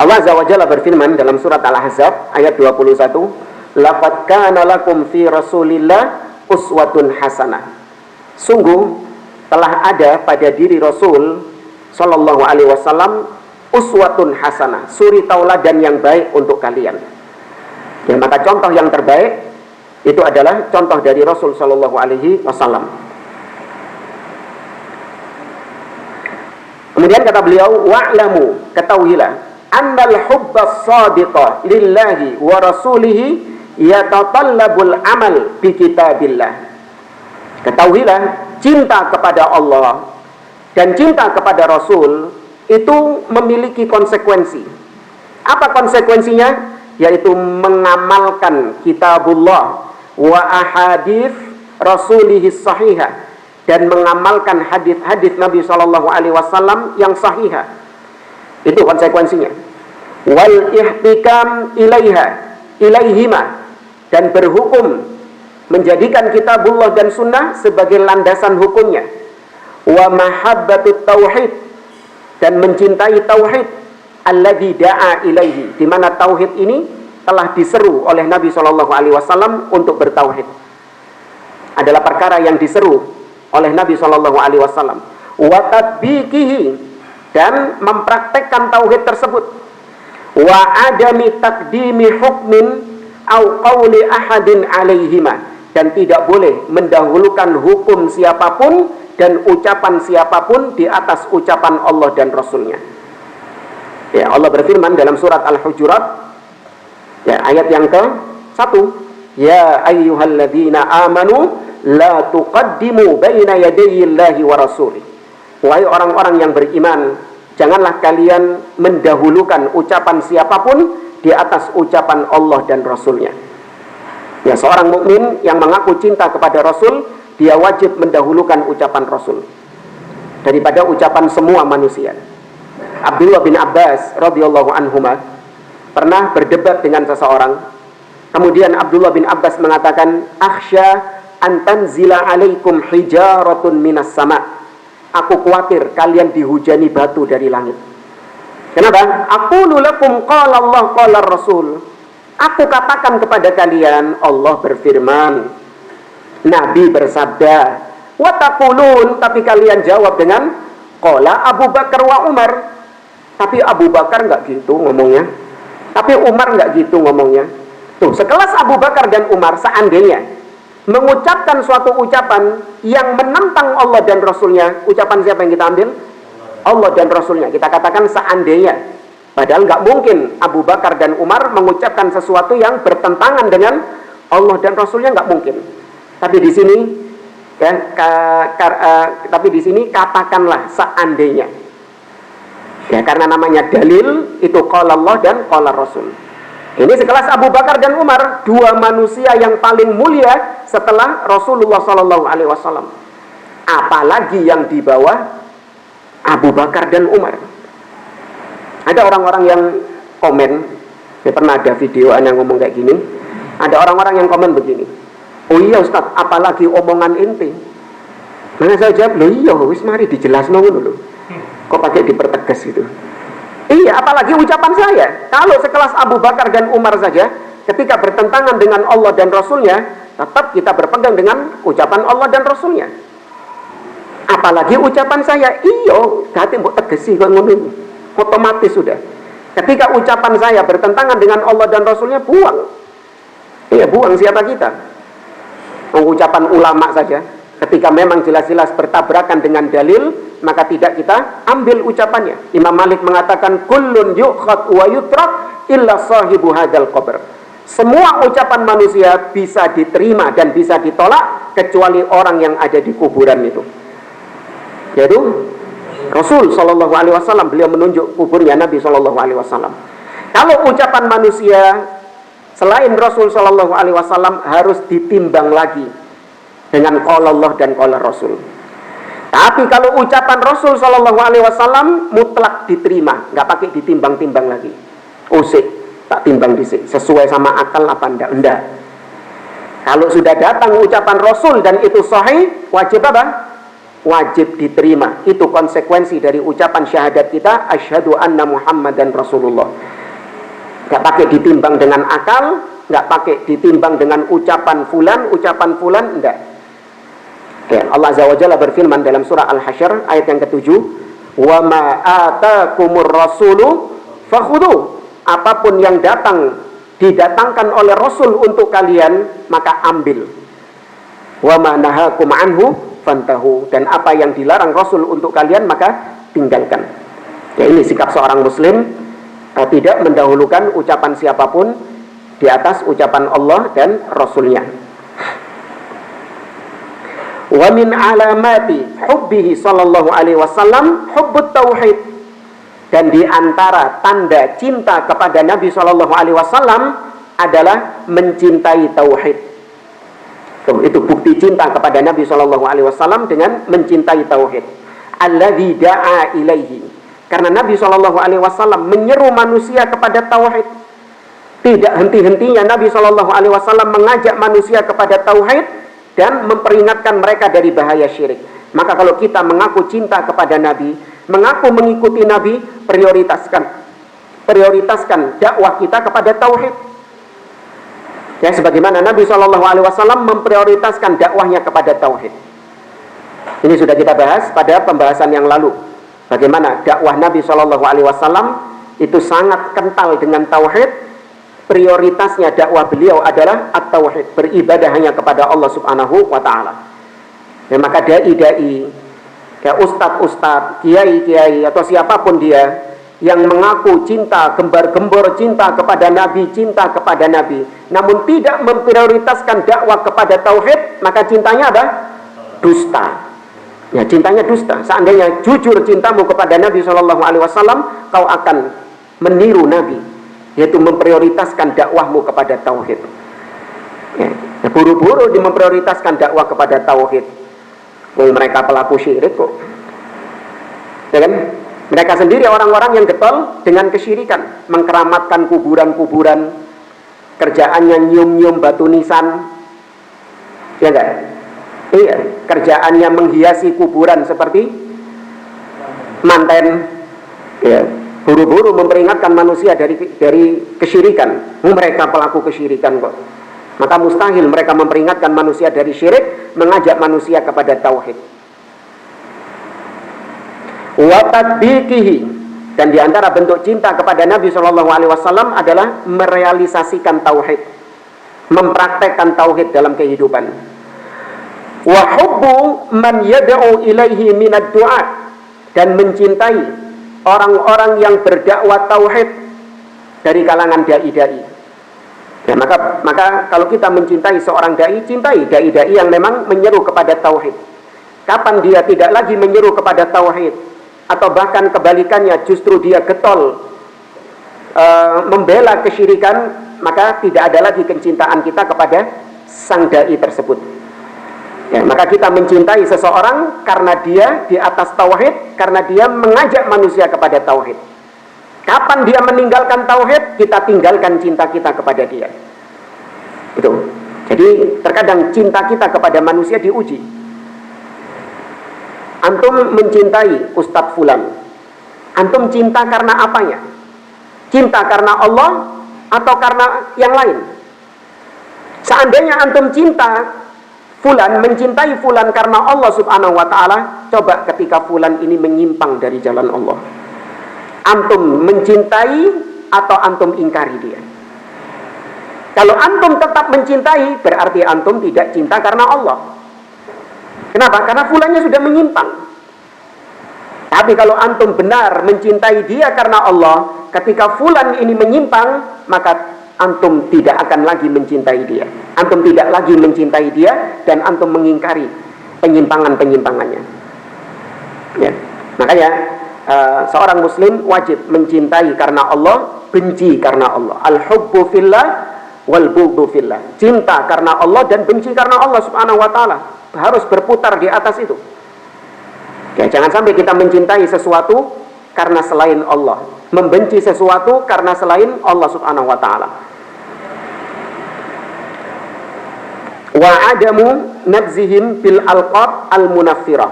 Allah Azza wa Jalla berfirman dalam surat Al-Ahzab ayat 21, laqad kana lakum fi Rasulillah uswatun hasanah. Sungguh telah ada pada diri Rasul sallallahu alaihi wasallam uswatun hasanah, suri tauladan yang baik untuk kalian. Ya, maka contoh yang terbaik itu adalah contoh dari Rasul sallallahu alaihi wasallam. Kemudian kata beliau, wa'lamu, ketahuilah, annal hubbas sadiqa lillahi wa rasulihi yatatallabul amal bi kitabillah. Ketahuilah, cinta kepada Allah dan cinta kepada Rasul itu memiliki konsekuensi. Apa konsekuensinya? Yaitu mengamalkan kitabullah wa ahadits rasulihi sahihah, dan mengamalkan hadis-hadis Nabi SAW yang sahihah. Itu konsekuensinya. Wal ihtikam ilaihima, dan berhukum menjadikan kitabullah dan sunnah sebagai landasan hukumnya. Wa mahabbatut tauhid, dan mencintai tauhid, alladzi da'a ilaihi, di mana tauhid ini telah diseru oleh Nabi SAW untuk bertauhid. Adalah perkara yang diseru oleh Nabi SAW. Wa tatbiqihi, dan mempraktekkan tauhid tersebut. Wa adami taqdimi hukmin au qawli ahadin alaihima, dan tidak boleh mendahulukan hukum siapapun dan ucapan siapapun di atas ucapan Allah dan Rasulnya. Ya, Allah berfirman dalam surat Al-Hujurat, ya, ayat yang ke-1, ya ayyuhalladzina amanu la tuqaddimu baina yadayillahi wa rasulih. Wahai orang-orang yang beriman, janganlah kalian mendahulukan ucapan siapapun di atas ucapan Allah dan Rasulnya. Ya, seorang mukmin yang mengaku cinta kepada Rasul, dia wajib mendahulukan ucapan Rasul daripada ucapan semua manusia. Abdullah bin Abbas radhiyallahu anhuma pernah berdebat dengan seseorang. Kemudian Abdullah bin Abbas mengatakan, akhsha an tanzila alaikum hijaratun minas sama. Aku khawatir kalian dihujani batu dari langit. Kenapa? Aqulu lakum qala Allah qala Rasul. Aku katakan kepada kalian, Allah berfirman, Nabi bersabda. Wa taqulun, tapi kalian jawab dengan qala Abu Bakar wa Umar. Tapi Abu Bakar enggak gitu ngomongnya. Tapi Umar enggak gitu ngomongnya. Tuh, sekelas Abu Bakar dan Umar seandainya mengucapkan suatu ucapan yang menentang Allah dan Rasulnya, ucapan siapa yang kita ambil? Allah dan Rasulnya. Kita katakan seandainya. Padahal nggak mungkin Abu Bakar dan Umar mengucapkan sesuatu yang bertentangan dengan Allah dan Rasulnya, nggak mungkin. Tapi di sini, ya, tapi di sini katakanlah seandainya. Ya, karena namanya dalil itu qala Allah dan qala Rasul. Ini sekelas Abu Bakar dan Umar, dua manusia yang paling mulia setelah Rasulullah SAW. Apalagi yang di bawah Abu Bakar dan Umar. Ada orang-orang yang komen, ya pernah ada video yang ngomong kayak gini. Ada orang-orang yang komen begini, oh iya Ustaz, apalagi omongan ente. Nah saya jawab, loh iya, wis mari dijelasno ngono lho. Kok pakai dipertegas gitu? Iya, apalagi ucapan saya. Kalau sekelas Abu Bakar dan Umar saja, ketika bertentangan dengan Allah dan Rasulnya, tetap kita berpegang dengan ucapan Allah dan Rasulnya. Apalagi ucapan saya, iyo, gati mbok tegesi kok ngono. Otomatis sudah. Ketika ucapan saya bertentangan dengan Allah dan Rasulnya, buang. Iya, buang siapa kita. Ucapan ulama saja, ketika memang jelas-jelas bertabrakan dengan dalil, maka tidak kita ambil ucapannya. Imam Malik mengatakan, kullun yukhad wa yutrak illa sahibu hadal qabr. Semua ucapan manusia bisa diterima dan bisa ditolak kecuali orang yang ada di kuburan itu. Yaitu Rasul Shallallahu Alaihi Wasallam. Beliau menunjuk kuburnya Nabi Shallallahu Alaihi Wasallam. Kalau ucapan manusia selain Rasul Shallallahu Alaihi Wasallam harus ditimbang lagi dengan qala Allah dan qala Rasul. Tapi kalau ucapan Rasul Shallallahu Alaihi Wasallam mutlak diterima, nggak pakai ditimbang-timbang lagi. Usik, tak timbang disik, sesuai sama akal apa enggak? Kalau sudah datang ucapan Rasul dan itu sahih, wajib apa? Wajib diterima. Itu konsekuensi dari ucapan syahadat kita, asyhadu anna Muhammadan Rasulullah. Nggak pakai ditimbang dengan akal, nggak pakai ditimbang dengan ucapan fulan, enggak. Ya, Allah Azza wa Jalla berfirman dalam surah Al-Hasyr ayat yang ke-7, wa ma atakumur rasulu fakhudhu. Apapun yang didatangkan oleh Rasul untuk kalian, maka ambil. Wa ma nahakum anhu fantahu. Dan apa yang dilarang Rasul untuk kalian, maka tinggalkan. Ya, ini sikap seorang muslim, tidak mendahulukan ucapan siapapun di atas ucapan Allah dan Rasulnya. Wa min alamati hubbihi sallallahu alaihi wasallam hubbut tauhid. Dan di antara tanda cinta kepada Nabi sallallahu alaihi wasallam adalah mencintai tauhid. Itu bukti cinta kepada Nabi sallallahu alaihi wasallam dengan mencintai tauhid. Alladzi da'a ilaihi. Karena Nabi sallallahu alaihi wasallam menyeru manusia kepada tauhid. Tidak henti-hentinya Nabi SAW mengajak manusia kepada tauhid dan memperingatkan mereka dari bahaya syirik. Maka kalau kita mengaku cinta kepada Nabi, mengaku mengikuti Nabi, prioritaskan dakwah kita kepada tauhid. Ya, sebagaimana Nabi SAW memprioritaskan dakwahnya kepada tauhid. Ini sudah kita bahas pada pembahasan yang lalu. Bagaimana dakwah Nabi SAW itu sangat kental dengan tauhid. Prioritasnya dakwah beliau adalah at-tauhid, beribadah hanya kepada Allah Subhanahu wa taala. Ya, maka dai-dai, ya ustadz-ustadz, kiai-kiai atau siapapun dia yang mengaku cinta, gembar-gembor cinta kepada Nabi, cinta kepada Nabi, namun tidak memprioritaskan dakwah kepada tauhid, maka cintanya apa? Dusta. Ya, cintanya dusta. Seandainya jujur cintamu kepada Nabi SAW, kau akan meniru Nabi, yaitu memprioritaskan dakwahmu kepada tauhid. Ya, buru-buru memprioritaskan dakwah kepada tauhid. Mereka pelaku syirik kok. Ya kan? Mereka sendiri orang-orang yang getol dengan kesyirikan, mengkeramatkan kuburan-kuburan, kerjaannya nyium-nyium batu nisan. Ya enggak? Iya, kerjaannya menghiasi kuburan seperti manten. Ya, buru-buru memperingatkan manusia dari kesyirikan. Mereka pelaku kesyirikan kok. Maka mustahil mereka memperingatkan manusia dari syirik, mengajak manusia kepada tauhid. Wa tatbiqihi, dan diantara bentuk cinta kepada Nabi SAW adalah merealisasikan tauhid, mempraktekkan tauhid dalam kehidupan. Wa hubbu man yad'u ilaihi minad du'a, dan mencintai orang-orang yang berdakwah tauhid dari kalangan dai-dai. Ya, maka kalau kita mencintai seorang dai, cintai dai-dai yang memang menyeru kepada tauhid. Kapan dia tidak lagi menyeru kepada tauhid, atau bahkan kebalikannya justru dia getol membela kesyirikan, maka tidak ada lagi kecintaan kita kepada sang dai tersebut. Ya, maka kita mencintai seseorang karena dia di atas tauhid, karena dia mengajak manusia kepada tauhid. Kapan dia meninggalkan tauhid, kita tinggalkan cinta kita kepada dia. Itu. Jadi terkadang cinta kita kepada manusia diuji. Antum mencintai Ustadz Fulan, antum cinta karena apanya? Cinta karena Allah atau karena yang lain? Seandainya antum cinta Fulan, mencintai Fulan karena Allah Subhanahu wa ta'ala, coba ketika Fulan ini menyimpang dari jalan Allah, antum mencintai atau antum ingkari dia? Kalau antum tetap mencintai, berarti antum tidak cinta karena Allah. Kenapa? Karena fulannya sudah menyimpang. Tapi kalau antum benar mencintai dia karena Allah, ketika fulan ini menyimpang, maka antum tidak akan lagi mencintai dia. Antum tidak lagi mencintai dia, dan antum mengingkari penyimpangan-penyimpangannya. Ya. Makanya seorang muslim wajib mencintai karena Allah, benci karena Allah. Al-hubbu fillah wal bughdu fillah. Cinta karena Allah dan benci karena Allah Subhanahu wa taala. Harus berputar di atas itu. Ya, jangan sampai kita mencintai sesuatu karena selain Allah, membenci sesuatu karena selain Allah Subhanahu wa taala. Wa adamu nabzihim bil alqab al munaffirah.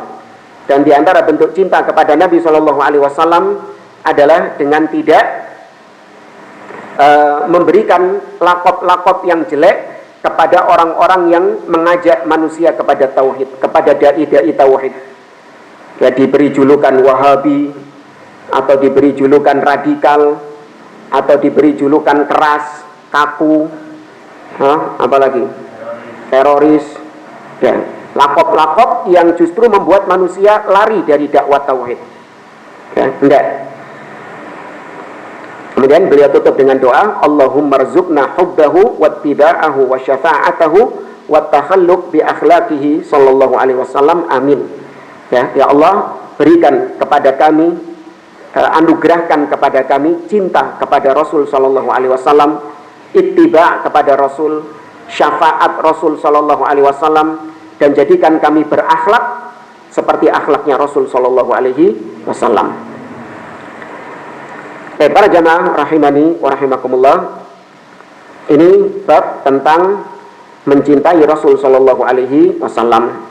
Dan di antara bentuk cinta kepada Nabi SAW adalah dengan tidak memberikan lakop-lakop yang jelek kepada orang-orang yang mengajak manusia kepada tauhid, kepada dai-dai tauhid. Ya, diberi julukan Wahabi, atau diberi julukan radikal, atau diberi julukan keras, kaku, apalagi teroris. Ya, lakop-lakop yang justru membuat manusia lari dari dakwah tauhid. Ya, enggak. Kemudian beliau tutup dengan doa, Allahumma rzuqna hubbahu wattiba'ahu wa syafa'atahu wa takhalluq bi akhlaqihi sallallahu alaihi wasallam, amin. Ya Allah, berikan kepada kami, anugerahkan kepada kami cinta kepada Rasul sallallahu alaihi wasallam, ittiba' kepada Rasul, syafaat Rasul sallallahu alaihi wasallam, dan jadikan kami berakhlak seperti akhlaknya Rasul sallallahu alaihi wasallam. Para jamaah rahimani wa rahimakumullah, Ini bab tentang mencintai Rasul Shallallahu Alaihi Wasallam.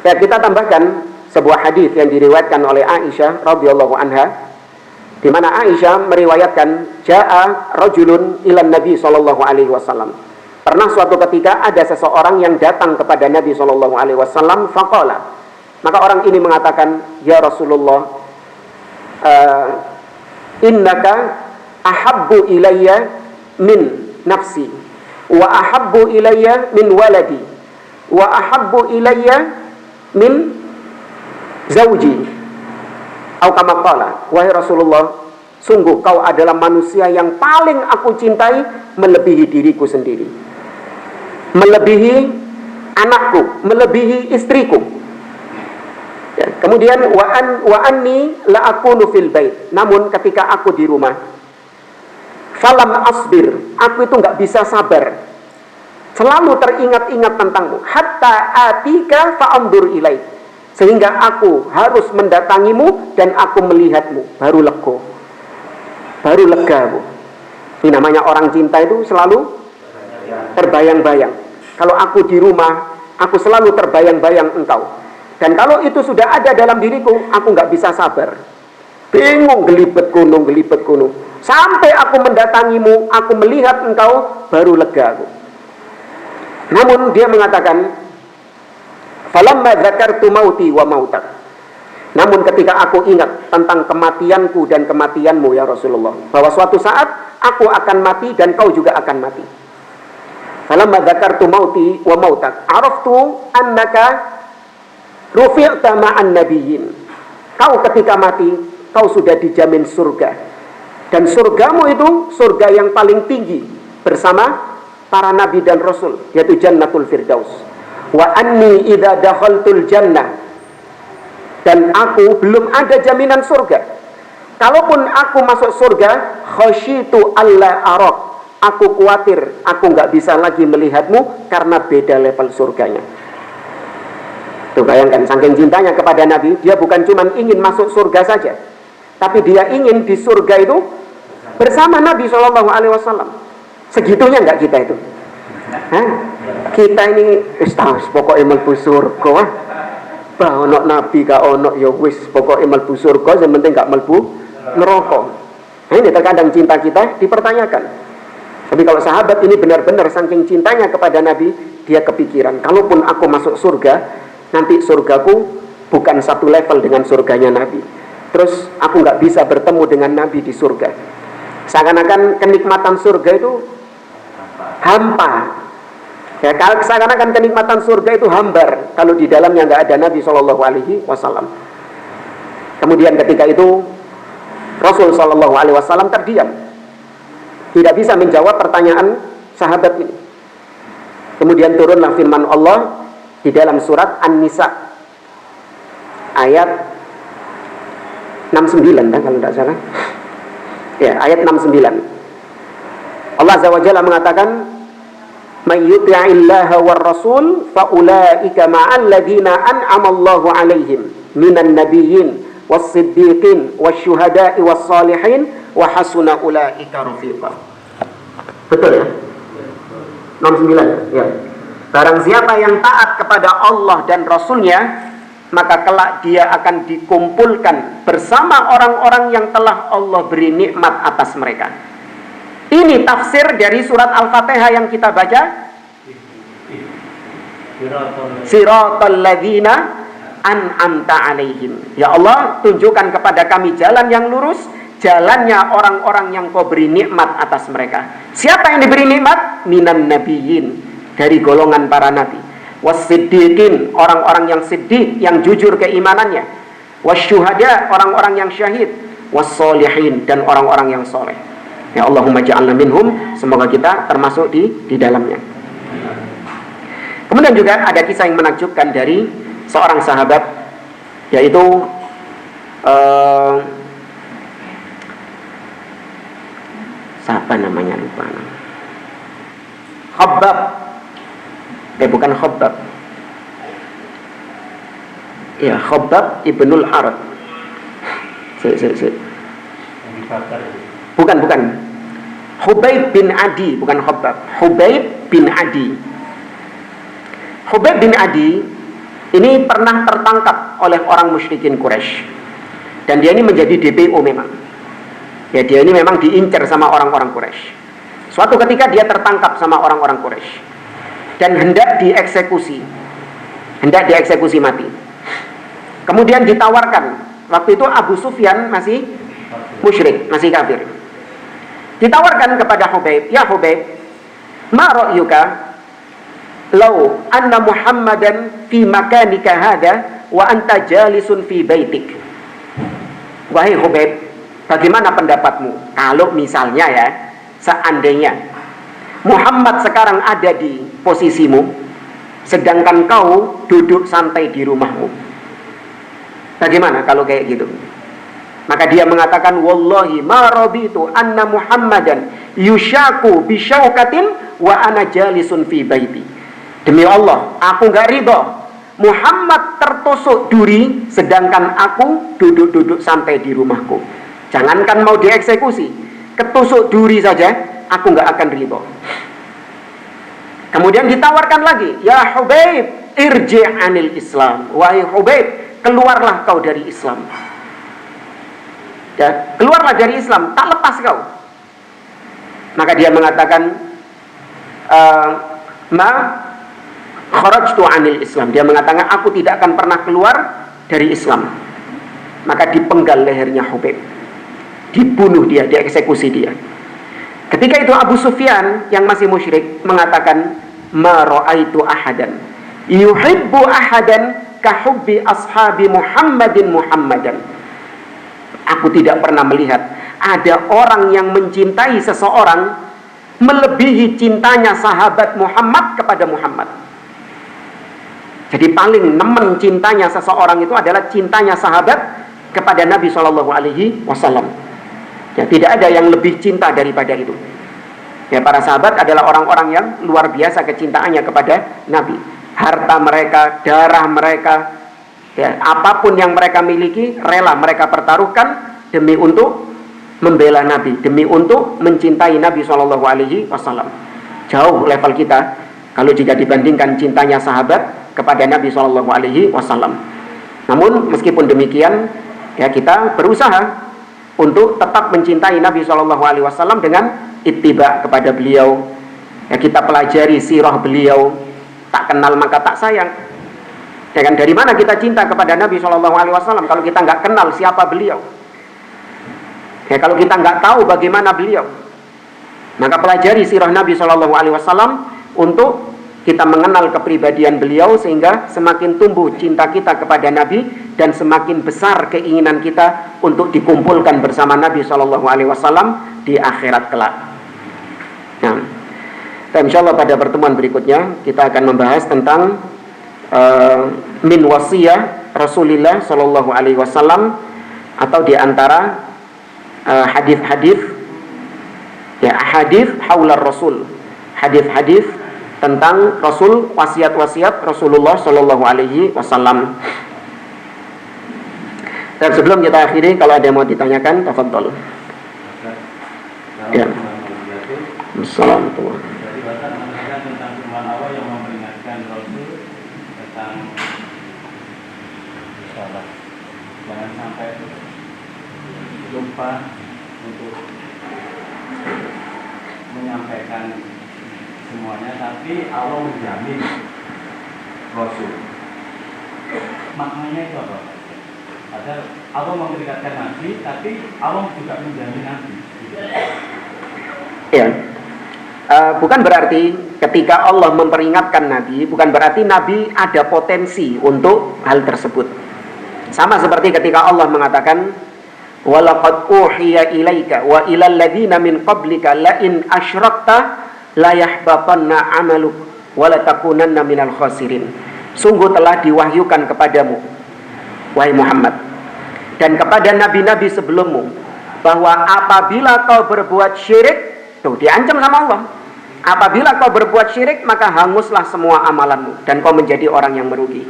Ya, kita tambahkan sebuah hadis yang diriwayatkan oleh Aisyah radhiyallahu anha, di mana Aisyah meriwayatkan, ja'a rajulun ilan Nabi Shallallahu Alaihi Wasallam. Pernah suatu ketika ada seseorang yang datang kepada Nabi Shallallahu Alaihi Wasallam, faqala, maka orang ini mengatakan, ya Rasulullah, innaka ahabbu ilayya min nafsi, wa ahabbu ilayya min waladi, wa ahabbu ilayya min zawji. Atau kama qala, wahai Rasulullah, sungguh kau adalah manusia yang paling aku cintai melebihi diriku sendiri, melebihi anakku, melebihi istriku. Ya, kemudian wa anni la akunu fil bait, namun ketika aku di rumah, falam asbir, aku itu nggak bisa sabar, selalu teringat-ingat tentangmu, hatta atika fa'andur ilaik, sehingga aku harus mendatangimu dan aku melihatmu, baru lega bu. Ini namanya orang cinta itu selalu terbayang-bayang. Kalau aku di rumah, aku selalu terbayang-bayang engkau, dan kalau itu sudah ada dalam diriku, aku nggak bisa sabar, bingung, gelibet kuno, sampai aku mendatangimu, aku melihat engkau, baru lega aku. Namun dia mengatakan, falamma dzakartu mauti wa mautak, namun ketika aku ingat tentang kematianku dan kematianmu ya Rasulullah, bahwa suatu saat aku akan mati dan kau juga akan mati. Falamma dzakartu mauti wa mautak, araftu annaka rufi'ta ma'an nabiyyin. Kau ketika mati, kau sudah dijamin surga, dan surgamu itu surga yang paling tinggi bersama para nabi dan rasul, yaitu Jannatul Firdaus. Wa anni idza dakhaltul jannah, dan aku belum ada jaminan surga. Kalaupun aku masuk surga, khasyitu alla arak, aku khawatir aku nggak bisa lagi melihatmu karena beda level surganya. Tuh bayangkan, saking cintanya kepada Nabi, dia bukan cuma ingin masuk surga saja, tapi dia ingin di surga itu bersama Nabi Shallallahu Alaihi Wasallam. Segitunya nggak kita itu? Hah? Kita ini tahu pokoknya mlebu surga. Bah ono nabi ka ono ya wis pokoke mlebu surga, yang penting gak mlebu neraka. Nah, ini terkadang cinta kita dipertanyakan. Tapi kalau sahabat ini benar-benar saking cintanya kepada Nabi, dia kepikiran, kalaupun aku masuk surga, nanti surgaku bukan satu level dengan surganya Nabi. Terus aku gak bisa bertemu dengan Nabi di surga. Seakan-akan kenikmatan surga itu hampa. Ya, seakan-akan kenikmatan surga itu hambar kalau di dalamnya nggak ada Nabi Shallallahu Alaihi Wasallam. Kemudian ketika itu Rasul Shallallahu Alaihi Wasallam terdiam, tidak bisa menjawab pertanyaan sahabat ini. Kemudian turunlah firman Allah di dalam surat An-Nisa ayat 69 kan, kalau tidak salah. Ya, ayat 69. Allah Azza wa Jalla mengatakan, may yuti'illaha war rasul fa ulaika ma'al ladina an'ama Allahu 'alaihim minan nabiyyin was siddiqin wasyuhada'i was salihin wa hasuna ulaika rafiqa. Betul ya? 69 ya. Barang siapa yang taat kepada Allah dan Rasulnya, maka kelak dia akan dikumpulkan bersama orang-orang yang telah Allah beri nikmat atas mereka. Ini tafsir dari surat Al-Fatihah yang kita baca. Siratal ladzina an'amta 'alaihim. Ya Allah, tunjukkan kepada kami jalan yang lurus, jalannya orang-orang yang Kau beri nikmat atas mereka. Siapa yang diberi nikmat? Minan nabiyyin, dari golongan para nabi. Was-siddiqin, orang-orang yang siddiq, yang jujur keimanannya. Was-syuhada, orang-orang yang syahid. Was-sholihin, dan orang-orang yang soleh. Ya Allahumma ja'alna minhum, semoga kita termasuk di dalamnya. Kemudian juga ada kisah yang menakjubkan dari seorang sahabat, yaitu siapa namanya, lupa. Khabbab, bukan Khabbab. Ya, Khabbab ibnul Arad. Bukan. Hubaib bin Adi, bukan Khabbab, Hubaib bin Adi. Hubaib bin Adi ini pernah tertangkap oleh orang musyrikin Quraisy, dan dia ini menjadi DPO memang. Ya, dia ini memang diincar sama orang-orang Quraisy. Suatu ketika dia tertangkap sama orang-orang Quraisy dan hendak dieksekusi mati. Kemudian ditawarkan, waktu itu Abu Sufyan masih musyrik, masih kafir. Ditawarkan kepada Hubaib, ya Hubaib, ma ra'yuka law anna Muhammadan fi makanika hada wa anta jalisun fi baitik. Wahai Hubaib, bagaimana pendapatmu kalau misalnya ya, seandainya Muhammad sekarang ada di posisimu, sedangkan kau duduk santai di rumahmu. Bagaimana kalau kayak gitu? Maka dia mengatakan, wallahi ma rabitu anna Muhammadan yushaku bisyaukatin wa ana jalisun fi baiti. Demi Allah, aku enggak ridho Muhammad tertusuk duri sedangkan aku duduk-duduk santai di rumahku. Jangankan mau dieksekusi, ketusuk duri saja aku enggak akan ridho. Kemudian ditawarkan lagi, ya Hubaib, irji' anil Islam. Wahai Hubaib, keluarlah kau dari Islam. Ya, keluarlah dari Islam, tak lepas kau. Maka dia mengatakan, ma kharajtu anil Islam. Dia mengatakan, aku tidak akan pernah keluar dari Islam. Maka dipenggal lehernya Hubaib, dibunuh dia, dieksekusi dia. Ketika itu Abu Sufyan yang masih musyrik mengatakan, ma ra'aitu ahadan yuhibbu ahadan kahubbi ashabi Muhammadan. Aku tidak pernah melihat ada orang yang mencintai seseorang melebihi cintanya sahabat Muhammad kepada Muhammad. Jadi paling nemen cintanya seseorang itu adalah cintanya sahabat kepada Nabi SAW. Ya, tidak ada yang lebih cinta daripada itu. Ya, para sahabat adalah orang-orang yang luar biasa kecintaannya kepada Nabi. Harta mereka, darah mereka, ya, apapun yang mereka miliki rela mereka pertaruhkan demi untuk membela Nabi, demi untuk mencintai Nabi SAW. Jauh level kita kalau jika dibandingkan cintanya sahabat kepada Nabi SAW. Namun meskipun demikian, ya, kita berusaha untuk tetap mencintai Nabi SAW dengan ittiba kepada beliau. Ya, kita pelajari sirah beliau, tak kenal maka tak sayang. Ya kan, dari mana kita cinta kepada Nabi SAW kalau kita nggak kenal siapa beliau? Ya, kalau kita nggak tahu bagaimana beliau, maka pelajari sirah Nabi SAW untuk kita mengenal kepribadian beliau, sehingga semakin tumbuh cinta kita kepada Nabi dan semakin besar keinginan kita untuk dikumpulkan bersama Nabi SAW di akhirat kelak. Nah, insyaallah pada pertemuan berikutnya kita akan membahas tentang min wasiyah Rasulullah SAW, atau di antara hadis-hadis, ya, hadis haular Rasul, hadis-hadis tentang Rasul, wasiat-wasiat Rasulullah SAW. Dan sebelum kita akhiri, kalau ada yang mau ditanyakan, tafadhol. Ya. Assalamualaikum. Jadi Bapak mengatakan tentang firman Allah yang memperingatkan Rasul tentang salat. Jangan sampai lupa untuk menyampaikan semuanya, tapi Allah menjamin Rasul. Maknanya itu apa? Padahal Allah memperingatkan Nabi, tapi Allah juga menjamin Nabi. Ya. Bukan berarti ketika Allah memperingatkan Nabi, bukan berarti Nabi ada potensi untuk hal tersebut. Sama seperti ketika Allah mengatakan, walaqad uhiya ilaika wa ilal ladzina min qablika la in asyrakta la yahbatanna 'amaluk wa la takunanna minal khasirin. Sungguh telah diwahyukan kepadamu, wahai Muhammad, dan kepada nabi-nabi sebelummu, bahwa apabila kau berbuat syirik, tuh diancam sama Allah, apabila kau berbuat syirik maka hanguslah semua amalanmu dan kau menjadi orang yang merugi.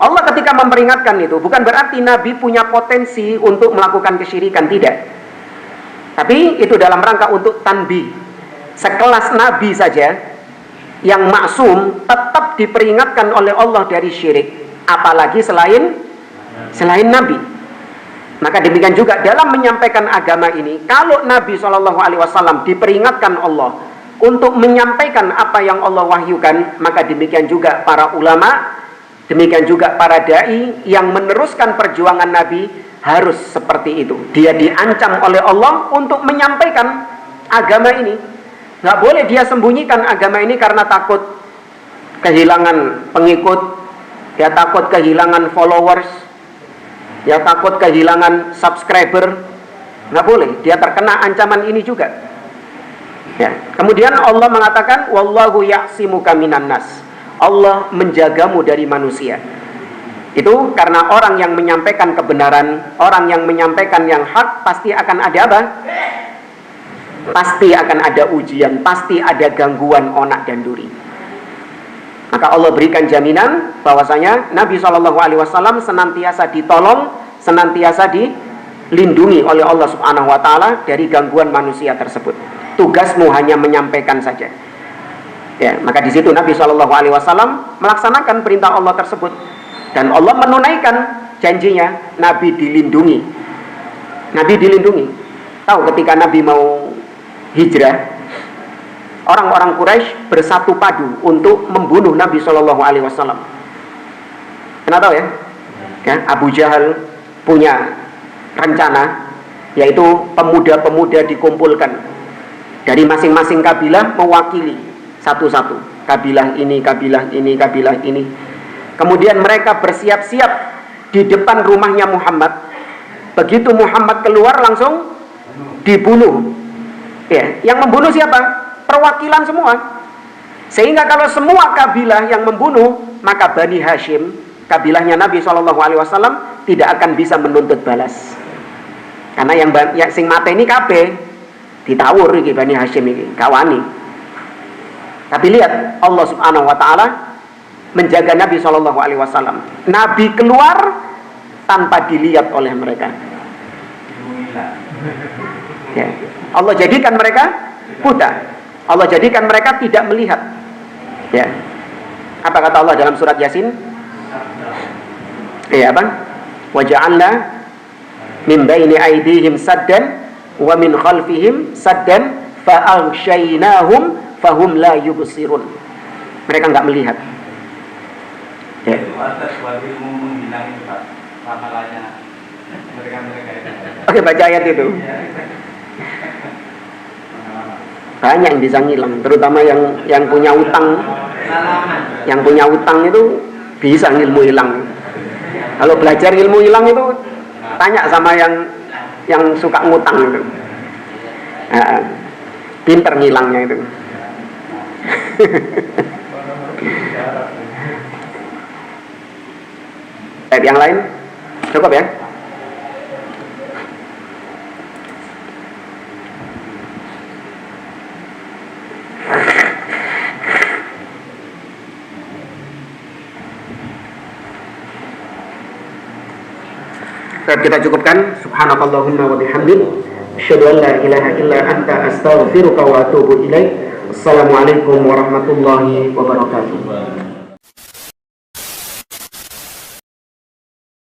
Allah ketika memperingatkan itu bukan berarti Nabi punya potensi untuk melakukan kesyirikan, tidak. Tapi itu dalam rangka untuk tanbih, sekelas nabi saja yang maksum tetap diperingatkan oleh Allah dari syirik, apalagi selain nabi. Maka demikian juga dalam menyampaikan agama ini, kalau Nabi SAW diperingatkan Allah untuk menyampaikan apa yang Allah wahyukan, maka demikian juga para ulama, demikian juga para dai yang meneruskan perjuangan Nabi harus seperti itu. Dia diancam oleh Allah untuk menyampaikan agama ini. Nggak boleh dia sembunyikan agama ini karena takut kehilangan pengikut, ya takut kehilangan followers, ya takut kehilangan subscriber. Nggak boleh, dia terkena ancaman ini juga. Ya. Kemudian Allah mengatakan, wallahu ya'simuka minan nas. Allah menjagamu dari manusia. Itu karena orang yang menyampaikan kebenaran, orang yang menyampaikan yang hak, pasti akan ada apa? Pasti akan ada ujian, pasti ada gangguan onak dan duri. Maka Allah berikan jaminan bahwasanya Nabi SAW senantiasa ditolong, senantiasa dilindungi oleh Allah Subhanahu wa taala dari gangguan manusia tersebut. Tugasmu hanya menyampaikan saja. Ya, maka di situ Nabi SAW melaksanakan perintah Allah tersebut, dan Allah menunaikan janjinya. Nabi dilindungi. Nabi dilindungi. Tahu ketika Nabi mau hijrah, orang-orang Quraisy bersatu padu untuk membunuh Nabi SAW. Anda tahu ya? Ya, Abu Jahal punya rencana, yaitu pemuda-pemuda dikumpulkan dari masing-masing kabilah mewakili satu-satu. Kabilah ini, kabilah ini, kabilah ini. Kemudian mereka bersiap-siap di depan rumahnya Muhammad. Begitu Muhammad keluar langsung dibunuh. Ya, yang membunuh siapa? Perwakilan semua. Sehingga kalau semua kabilah yang membunuh, maka Bani Hashim, kabilahnya Nabi SAW, tidak akan bisa menuntut balas. Karena yang sing mate ini kabeh ditawur iki Bani Hashim iki, kawani. Tapi lihat Allah Subhanahu wa taala menjaga Nabi SAW. Nabi keluar tanpa dilihat oleh mereka. Ya. Allah jadikan mereka buta. Allah jadikan mereka tidak melihat. Ya. Apa kata Allah dalam surat Yasin? Ya, apa? Wa ja'alna min baini aydihim saddan wa min khalfihim saddan fa aghshaynahum fahum la yubsirun. Mereka enggak melihat. Ya. Itu ada buat ilmu menghilang itu Pak, ramalannya mereka itu. Oke, baca ayat itu. Banyak yang bisa ngilang, terutama yang punya utang. Yang punya utang itu bisa ilmu hilang. Kalau belajar ilmu hilang itu tanya sama yang suka ngutang itu. Pinter ngilangnya itu. Yang lain cukup ya. Kita cukupkan. Subhanakallahumma wa bihamdik, asyhadu an la ilaha illa anta, astaghfiruka wa atubu ilaik. Assalamualaikum warahmatullahi wabarakatuh.